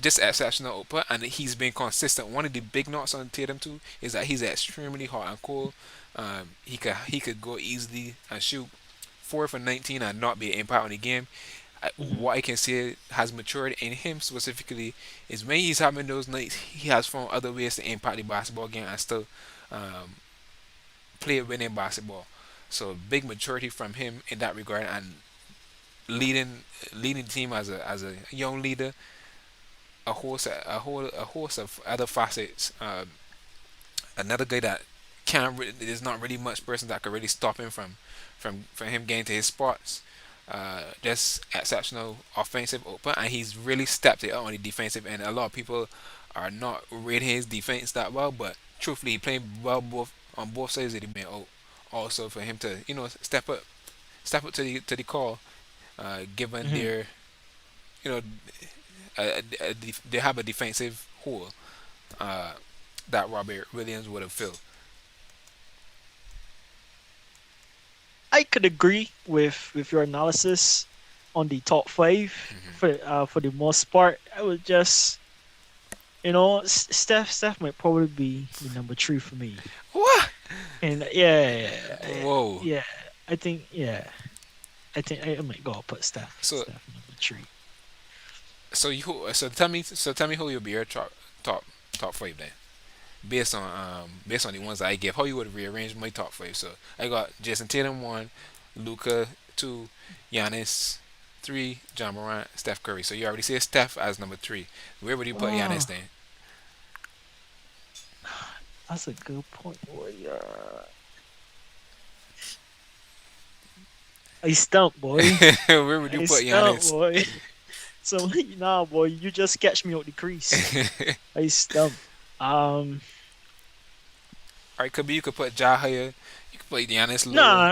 Speaker 2: just exceptional output, and he's been consistent. One of the big knocks on Tatum too is that he's extremely hot and cold. He could go easily and shoot 4 for 19 and not be an impact on the game.
Speaker 1: Mhm.
Speaker 2: What I can say has matured in him specifically is when he's having those nights, he has found other ways to impact the basketball game and still um, play winning basketball. So big maturity from him in that regard, and leading leading the team as a young leader, a host of other facets. another guy that can't. There's not really much person that could really stop him from him getting to his spots. Just exceptional offensive open, and he's really stepped it up on the defensive end. A lot of people are not rating his defense that well, but truthfully, he playing well both on both sides of the ball. Also, for him to step up to the call, given
Speaker 1: Mhm.
Speaker 2: their you know they have a defensive hole uh, that Robert Williams would have filled.
Speaker 1: I could agree with your analysis on the top five for the most part. I would just Steph might probably be number three for me.
Speaker 2: What?
Speaker 1: And yeah,
Speaker 2: Whoa.
Speaker 1: yeah, I think yeah, I think I might go put
Speaker 2: So
Speaker 1: Steph number three.
Speaker 2: tell me who you'll be your top top five then, based on the ones that I gave. How you would rearrange my top five? So I got Jason Tatum one, Luca two, Giannis three, John Morant, Steph Curry. So you already see Steph as number three. Where would you put Giannis
Speaker 1: Oh,
Speaker 2: then?
Speaker 1: that's a good point, boy. I stumped, boy.
Speaker 2: Where would you
Speaker 1: I
Speaker 2: put
Speaker 1: stumped,
Speaker 2: Giannis?
Speaker 1: boy. So nah, boy, you just catch me out the crease. I stumped. Um,
Speaker 2: Alright, could be you could put Ja higher. You could put Giannis lower.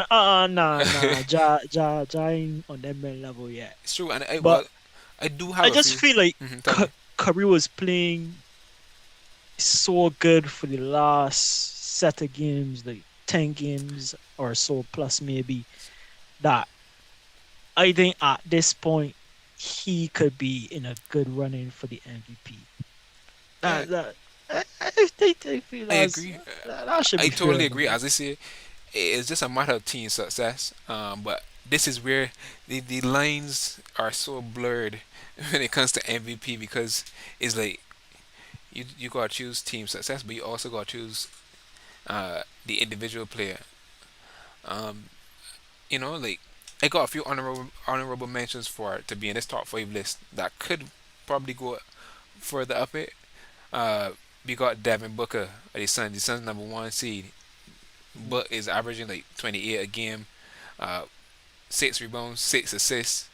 Speaker 1: nah. Ja ain't on that man level yet.
Speaker 2: It's true, and
Speaker 1: But
Speaker 2: I do have
Speaker 1: I
Speaker 2: a
Speaker 1: just
Speaker 2: few.
Speaker 1: feel like
Speaker 2: Tell me.
Speaker 1: Curry was playing so good for the last set of games, like 10 games or so plus maybe, that I think at this point he could be in a good running for the MVP.
Speaker 2: Yeah,
Speaker 1: I feel
Speaker 2: I agree.
Speaker 1: that should
Speaker 2: I
Speaker 1: be fair
Speaker 2: totally
Speaker 1: enough.
Speaker 2: agree. As I say, it's just a matter of team success. But this is where the lines are so blurred when it comes to MVP because it's like you gotta choose team success, but you also gotta choose the individual player. Um, like I got a few honorable mentions for it to be in this top five list that could probably go further up it. Uh, we got Devin Booker of the Suns. The Suns number one seed,
Speaker 1: Mhm.
Speaker 2: but is averaging like 28 a game, uh, 6 rebounds, 6 assists.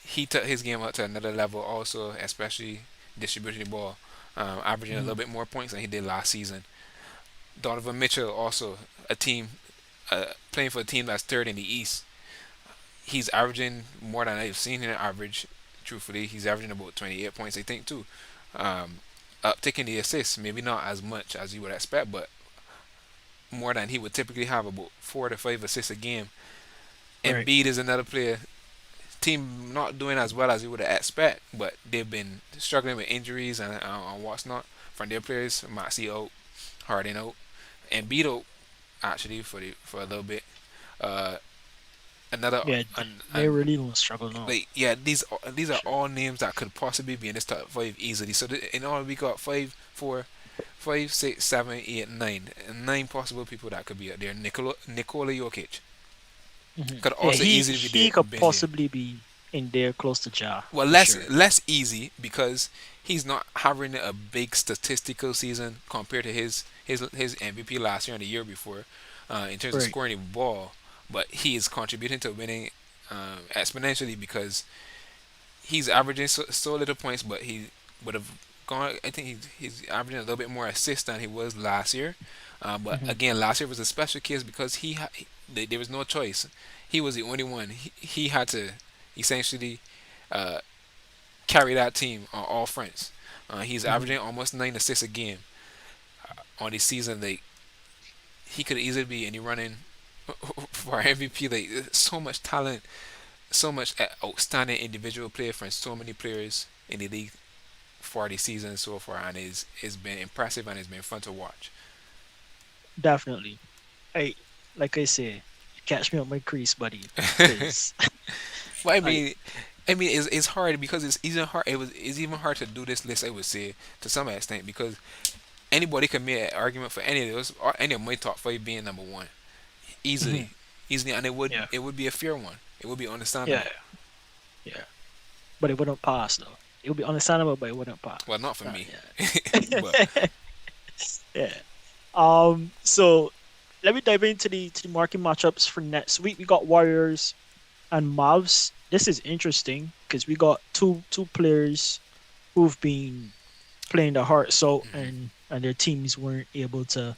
Speaker 2: He took his game up to another level also, especially distributing the ball, averaging a little
Speaker 1: Mhm.
Speaker 2: bit more points than he did last season. Donovan Mitchell also a team playing for a team that's third in the East. He's averaging more than I've seen him average. Truthfully, he's averaging about 28 points, I think, too. Um, Upticking the assists, maybe not as much as you would expect, but more than he would typically have, about 4 to 5 assists a game.
Speaker 1: Right.
Speaker 2: Embiid is another player. Team not doing as well as you would expect, but they've been struggling with injuries and what's not from their players. Maxey out, Harden out, Embiid out actually for a little bit. Uh, another
Speaker 1: Yeah, they
Speaker 2: and
Speaker 1: really gonna struggle now
Speaker 2: like yeah, these
Speaker 1: for
Speaker 2: are
Speaker 1: sure.
Speaker 2: all names that could possibly be in this top five easily. So in all, we got five, four, five, six, seven, eight, nine, and nine possible people that could be out there. Nikola Jokic could
Speaker 1: Yeah,
Speaker 2: also
Speaker 1: he
Speaker 2: easily be
Speaker 1: he
Speaker 2: there,
Speaker 1: could
Speaker 2: been there.
Speaker 1: possibly be in there close to Ja
Speaker 2: Well,
Speaker 1: for sure.
Speaker 2: less easy because he's not having a big statistical season compared to his MVP last year and the year before, in terms of
Speaker 1: Right.
Speaker 2: scoring the ball. But he is contributing to winning exponentially because he's averaging so little points, but he would have gone. I think he's averaging a little bit more assists than he was last year. But
Speaker 1: hmm
Speaker 2: again, last year was a special case because there was no choice. He was the only one. He had to essentially uh, carry that team on all fronts. He's
Speaker 1: hmm
Speaker 2: averaging almost 9 assists a game on the season. Like he could easily be any running for MVP. Like so much talent, so much outstanding individual play from so many players in the league for the season so far, and it's been impressive and it's been fun to watch.
Speaker 1: Definitely. I like I say, catch me on my crease, buddy. Because
Speaker 2: Well,
Speaker 1: I
Speaker 2: it's hard because it's even hard to do this list. I would say to some extent because anybody can make an argument for any of those, or any of my top five being number one easily,
Speaker 1: Mhm.
Speaker 2: easily, and
Speaker 1: Yeah,
Speaker 2: it would be a fair one. It would be
Speaker 1: yeah,
Speaker 2: understandable.
Speaker 1: yeah. But it wouldn't pass though. It would be understandable, but it wouldn't
Speaker 2: Well,
Speaker 1: pass.
Speaker 2: not for me,
Speaker 1: Yeah.
Speaker 2: but
Speaker 1: Yeah. So let me dive into the market matchups for next week. We got Warriors and Mavs. This is interesting because we got two players who've been playing their hearts out, and their teams weren't able to,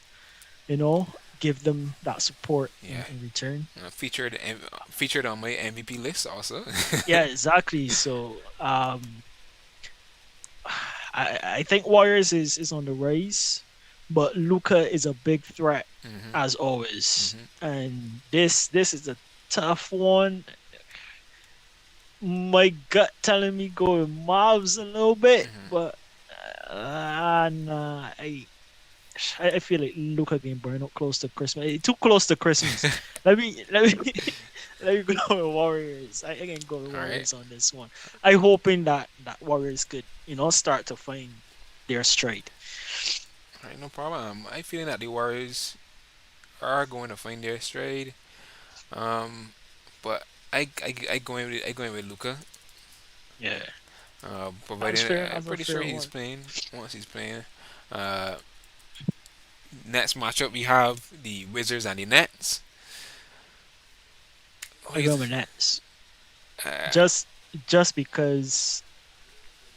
Speaker 1: you know, give them that support
Speaker 2: Yeah.
Speaker 1: in return.
Speaker 2: Featured on my MVP list also.
Speaker 1: Yeah, exactly. So I think Warriors is on the rise, but Luca is a big threat
Speaker 2: hmm
Speaker 1: as always.
Speaker 2: hmm
Speaker 1: And this is a tough one. My gut telling me go with Mavs a little bit, but nah, I feel like Luca getting burned up close to Christmas. Too close to Christmas. Let me let me go with Warriors. I can go with
Speaker 2: All right.
Speaker 1: Warriors on this one. I hoping that Warriors could, start to find their stride.
Speaker 2: All right. No problem. I feeling that the Warriors are going to find their stride. Um, but I going with Luca.
Speaker 1: Yeah, that's
Speaker 2: Providing
Speaker 1: fair.
Speaker 2: I'm
Speaker 1: That's a
Speaker 2: pretty sure
Speaker 1: fair
Speaker 2: he's
Speaker 1: one.
Speaker 2: playing once he's playing. Uh, Next matchup we have the Wizards and the Nets. Who
Speaker 1: I
Speaker 2: you
Speaker 1: go
Speaker 2: th-
Speaker 1: with Nets
Speaker 2: uh,
Speaker 1: just just because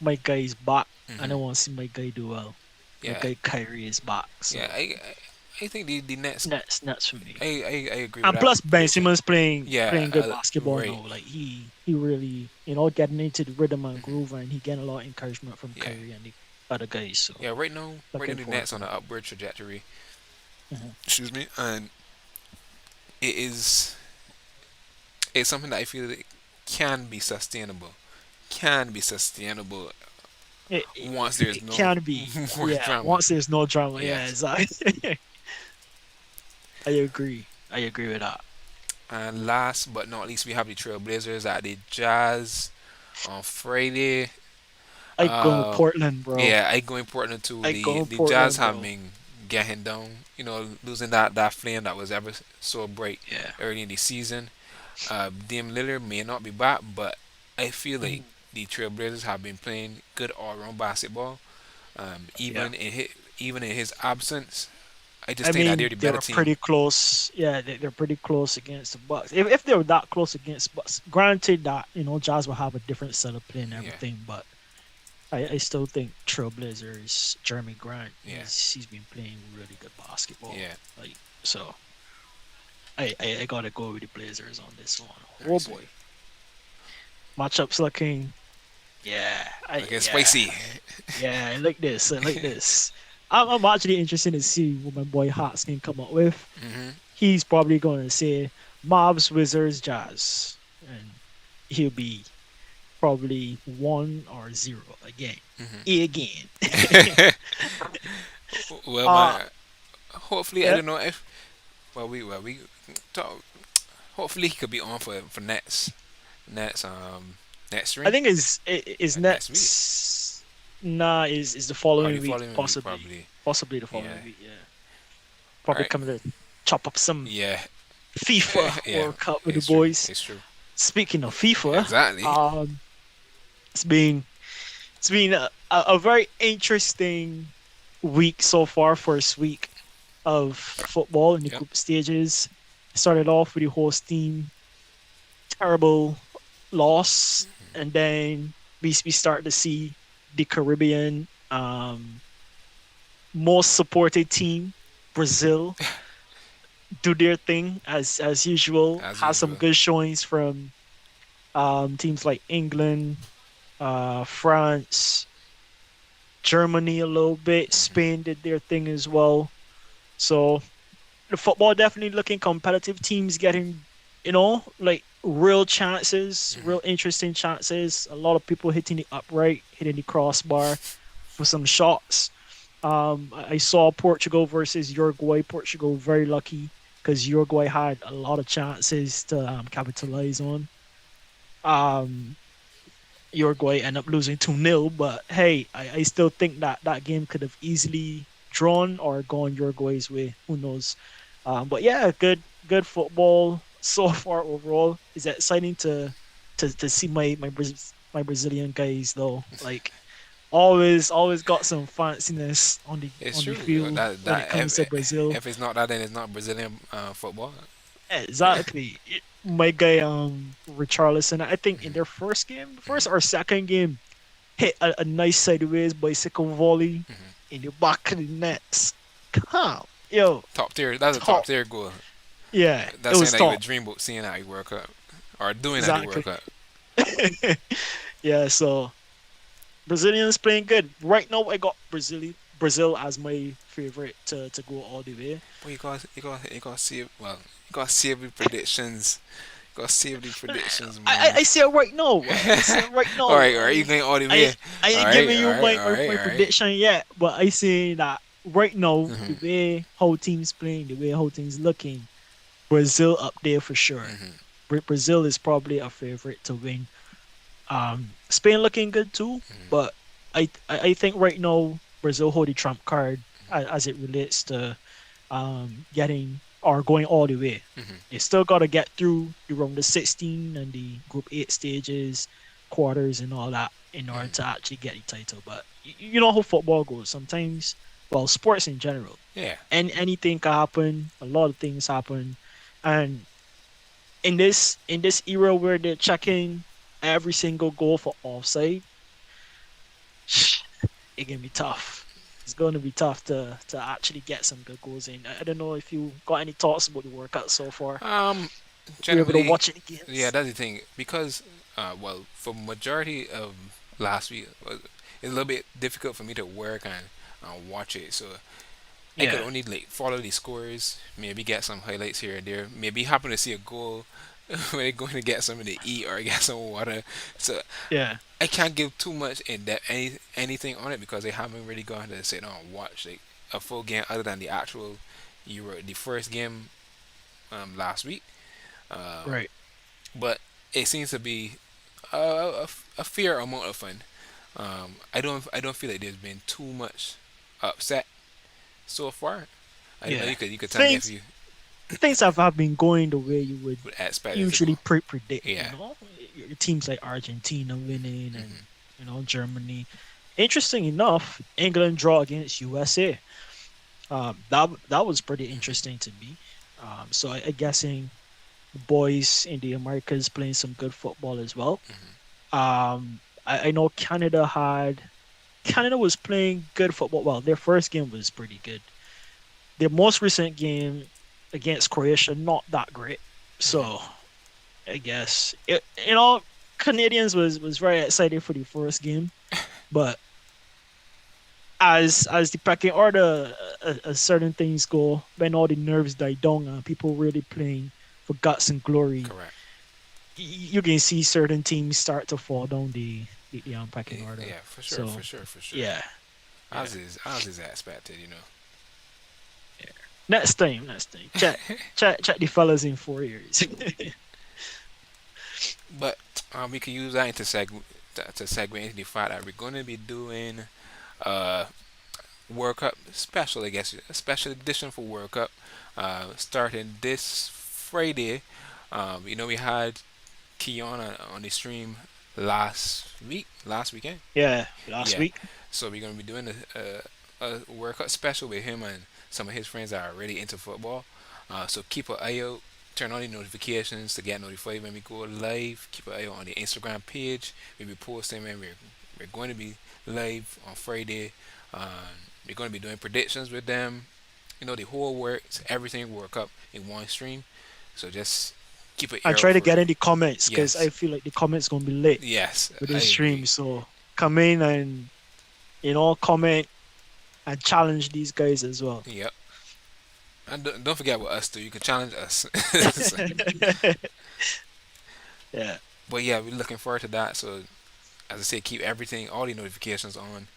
Speaker 1: my guy is back. I
Speaker 2: mhm.
Speaker 1: don't want to see my guy do well. My
Speaker 2: Yeah,
Speaker 1: guy Kyrie is back,
Speaker 2: yeah.
Speaker 1: so
Speaker 2: I think the Nets.
Speaker 1: Nets for me.
Speaker 2: I agree with
Speaker 1: And
Speaker 2: that
Speaker 1: plus Ben
Speaker 2: prediction.
Speaker 1: Simmons playing
Speaker 2: Yeah,
Speaker 1: good basketball
Speaker 2: right.
Speaker 1: now. Like he really, getting into the rhythm and groove, and he getting a lot of encouragement from
Speaker 2: Yeah,
Speaker 1: Kyrie and the other guys. So
Speaker 2: yeah. Right now
Speaker 1: looking
Speaker 2: the
Speaker 1: forward
Speaker 2: Nets
Speaker 1: to
Speaker 2: on an
Speaker 1: that.
Speaker 2: upward trajectory.
Speaker 1: Mhm.
Speaker 2: Excuse me, and it is it's something that I feel that can be sustainable. Can be sustainable once there's
Speaker 1: It
Speaker 2: no
Speaker 1: can be,
Speaker 2: more
Speaker 1: yeah.
Speaker 2: drama.
Speaker 1: Once there's no drama, yeah,
Speaker 2: Yes.
Speaker 1: exactly. I agree. I agree with that.
Speaker 2: And last but not least, we have the Trailblazers at the Jazz on Friday.
Speaker 1: I go with Portland, bro.
Speaker 2: Yeah, I go important to
Speaker 1: I go with
Speaker 2: the Jazz
Speaker 1: Portland, bro.
Speaker 2: having getting down. Losing that flame that was ever so bright
Speaker 1: Yeah.
Speaker 2: early in the season. Dame Lillard may not be back, but I feel like
Speaker 1: Mhm.
Speaker 2: the Trailblazers have been playing good all-round basketball.
Speaker 1: Yeah.
Speaker 2: Even in his absence, I just
Speaker 1: I
Speaker 2: think that they're
Speaker 1: mean,
Speaker 2: the
Speaker 1: they
Speaker 2: better
Speaker 1: were
Speaker 2: team.
Speaker 1: pretty close. Yeah, they're pretty close against the Bucks. If they were that close against Bucks, granted that Jazz will have a different set of play and
Speaker 2: Yeah,
Speaker 1: everything, but I still think Trailblazers, Jeremy Grant,
Speaker 2: yeah,
Speaker 1: he's been playing really good basketball.
Speaker 2: yeah.
Speaker 1: Like so, I gotta go with the Blazers on this one.
Speaker 2: All right,
Speaker 1: Oh
Speaker 2: so
Speaker 1: boy, matchups looking. Yeah,
Speaker 2: looking spicy.
Speaker 1: yeah, I like this. I like this. I'm actually interested to see what my boy Hats can come up with.
Speaker 2: hmm
Speaker 1: He's probably going to say Mobs, Wizards, Jazz, and he'll be probably 1 or 0 again. Again.
Speaker 2: Well,
Speaker 1: uh
Speaker 2: hopefully I
Speaker 1: yeah,
Speaker 2: don't know if we talk, hopefully he could be on for Nets next
Speaker 1: I
Speaker 2: stream
Speaker 1: think is
Speaker 2: next week
Speaker 1: next. Nah, is the
Speaker 2: or the
Speaker 1: following week
Speaker 2: following week
Speaker 1: possibly,
Speaker 2: probably.
Speaker 1: possibly the
Speaker 2: Yeah.
Speaker 1: following week. Yeah,
Speaker 2: All
Speaker 1: probably
Speaker 2: right.
Speaker 1: coming to chop up some
Speaker 2: Yeah.
Speaker 1: FIFA
Speaker 2: Yeah.
Speaker 1: World Cup with the
Speaker 2: It's true.
Speaker 1: boys.
Speaker 2: It's true.
Speaker 1: Speaking of FIFA,
Speaker 2: Exactly.
Speaker 1: it's been it's been a very interesting week so far. First week of football in the
Speaker 2: Yep.
Speaker 1: group stages. Started off with the host team, terrible loss, and then we start to see the Caribbean most supported team, Brazil, do their thing as usual.
Speaker 2: As
Speaker 1: Has some
Speaker 2: usual.
Speaker 1: good showings from teams like England, France, Germany a little bit. Spain did their thing as well. So the football definitely looking competitive. Teams getting, like real chances, real interesting chances. A lot of people hitting the upright, hitting the crossbar for some shots. I saw Portugal versus Uruguay. Portugal very lucky because Uruguay had a lot of chances to capitalize on. Um, Uruguay end up losing 2-0, but hey, I still think that game could have easily drawn or gone Uruguay's way. Who knows? But yeah, good football so far overall. It's exciting to see my Brazilian guys though. Like always got some fanciness
Speaker 2: It's
Speaker 1: on the
Speaker 2: true.
Speaker 1: field when it
Speaker 2: That
Speaker 1: comes to Brazil.
Speaker 2: if it's not that, then it's not Brazilian football.
Speaker 1: Exactly. My guy, Richarlison, I think in their first game, first or second game, hit a nice sideways bicycle volley in the back of the nets. Come, yo,
Speaker 2: Top tier. That's a top
Speaker 1: top.
Speaker 2: tier goal.
Speaker 1: Yeah, it
Speaker 2: That's saying
Speaker 1: was
Speaker 2: that you would
Speaker 1: top.
Speaker 2: dream about seeing that you World Cup or doing that you World
Speaker 1: Exactly.
Speaker 2: Cup.
Speaker 1: Yeah, so Brazilians playing good. Right now, I got Brazil as my favorite to go all the way.
Speaker 2: But you got to save. Well, you got to save the predictions. You got to save the predictions, man.
Speaker 1: I see it right now. I see it right
Speaker 2: All
Speaker 1: now.
Speaker 2: right, are you going all the
Speaker 1: I
Speaker 2: way?
Speaker 1: I
Speaker 2: All
Speaker 1: ain't
Speaker 2: right,
Speaker 1: giving
Speaker 2: all
Speaker 1: you
Speaker 2: right, all right,
Speaker 1: my
Speaker 2: all right.
Speaker 1: prediction yet, but I say that right now, the
Speaker 2: Mm-hmm,
Speaker 1: way whole team's playing, the way whole team's looking, Brazil up there for sure.
Speaker 2: mm-hmm,
Speaker 1: Brazil is probably a favorite to win. Spain looking good too,
Speaker 2: mm-hmm,
Speaker 1: but I think right now Brazil hold the trump card as it relates to getting or going all the way.
Speaker 2: mm-hmm.
Speaker 1: They still got to get through the round of 16 and the group 8 stages, quarters, and all that in order to actually get the title. But you know how football goes. Sometimes, well, sports in general,
Speaker 2: Yeah,
Speaker 1: and anything can happen. A lot of things happen, and in this era where they're checking every single goal for offside, it can be tough. It's going to be tough to actually get some good goals in. I don't know if you got any thoughts about the workout so far.
Speaker 2: um,
Speaker 1: If you're able to
Speaker 2: generally,
Speaker 1: watch it
Speaker 2: yeah,
Speaker 1: against.
Speaker 2: that's the thing because, well, for majority of last week, it's a little bit difficult for me to work and watch it. So I could
Speaker 1: Yeah,
Speaker 2: only like follow the scores, maybe get some highlights here and there, maybe happen to see a goal when they're going to get something to eat or get some water. So
Speaker 1: yeah,
Speaker 2: I can't give too much in depth anything on it because I haven't really gone to sit down and watch like a full game other than the actual Euro, the first game last week. Um,
Speaker 1: right.
Speaker 2: but it seems to be a fair amount of fun. I don't feel like there's been too much upset so far. I don't know.
Speaker 1: Yeah.
Speaker 2: You could tell me if
Speaker 1: Things
Speaker 2: you
Speaker 1: things have been going the way you would
Speaker 2: would expect it to go.
Speaker 1: usually predict,
Speaker 2: Yeah.
Speaker 1: your teams like Argentina winning and
Speaker 2: Hmm.
Speaker 1: Germany. Interesting enough, England draw against USA. That was pretty interesting to me. So I guessing the boys in the Americas playing some good football as well. I know Canada was playing good football. Well, their first game was pretty good. Their most recent game against Croatia, not that great. So I guess Canadians was very excited for the first game, but as the pecking order, as certain things go, when all the nerves die down and people really playing for guts and glory,
Speaker 2: Correct.
Speaker 1: you can see certain teams start to fall down the pecking order.
Speaker 2: Yeah, for sure,
Speaker 1: So
Speaker 2: for sure, for sure.
Speaker 1: yeah, yeah,
Speaker 2: As is expected, you know.
Speaker 1: yeah. Next time, check the fellas in 4 years.
Speaker 2: But we can use that to segue into the fact that we're going to be doing uh World Cup special, I guess, a special edition for World Cup, starting this Friday. We had Keon on the stream last weekend.
Speaker 1: Yeah, last
Speaker 2: Yeah,
Speaker 1: week.
Speaker 2: so we're gonna be doing a World Cup special with him and some of his friends that are really into football. So keep an eye out. Turn on the notifications to get notified when we go live. Keep an eye out on the Instagram page. We'll be posting when we're going to be live on Friday. We're going to be doing predictions with them. The whole works, everything World Cup in one stream. So just keep an
Speaker 1: I
Speaker 2: ear out
Speaker 1: try to
Speaker 2: for
Speaker 1: get
Speaker 2: it.
Speaker 1: in the comments because I
Speaker 2: Yes,
Speaker 1: feel like the comments gonna be lit
Speaker 2: yes,
Speaker 1: with
Speaker 2: I
Speaker 1: this
Speaker 2: agree.
Speaker 1: stream. So come in and comment and challenge these guys as well.
Speaker 2: Yep. And don't forget about us too. You can challenge us.
Speaker 1: Yeah,
Speaker 2: But yeah, we're looking forward to that. So as I say, keep everything, all the notifications on.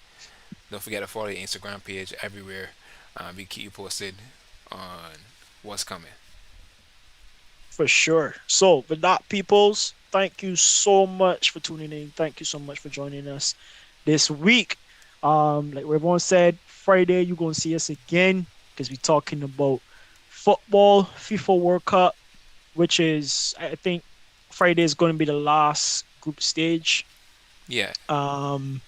Speaker 2: Don't forget to follow the Instagram page everywhere. We keep you posted on what's coming.
Speaker 1: for sure. So with that, peoples, thank you so much for tuning in. Thank you so much for joining us this week. Like everyone said, Friday you're gonna see us again because we're talking about football, FIFA World Cup, which is I think Friday is going to be the last group stage.
Speaker 2: Yeah.
Speaker 1: Um,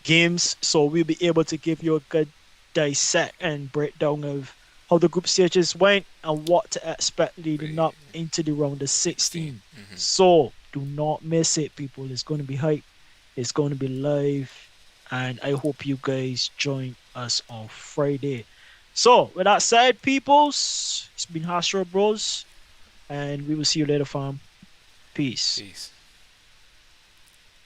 Speaker 1: games. So we'll be able to give you a good dissect and breakdown of how the group stages went and what to expect leading up into the round of
Speaker 2: 16.
Speaker 1: 16. So do not miss it, people. It's going to be hype. It's going to be live. And I hope you guys join us on Friday. So with that said, peoples, it's been Hastrobros, and we will see you later, fam. Peace.
Speaker 2: Peace.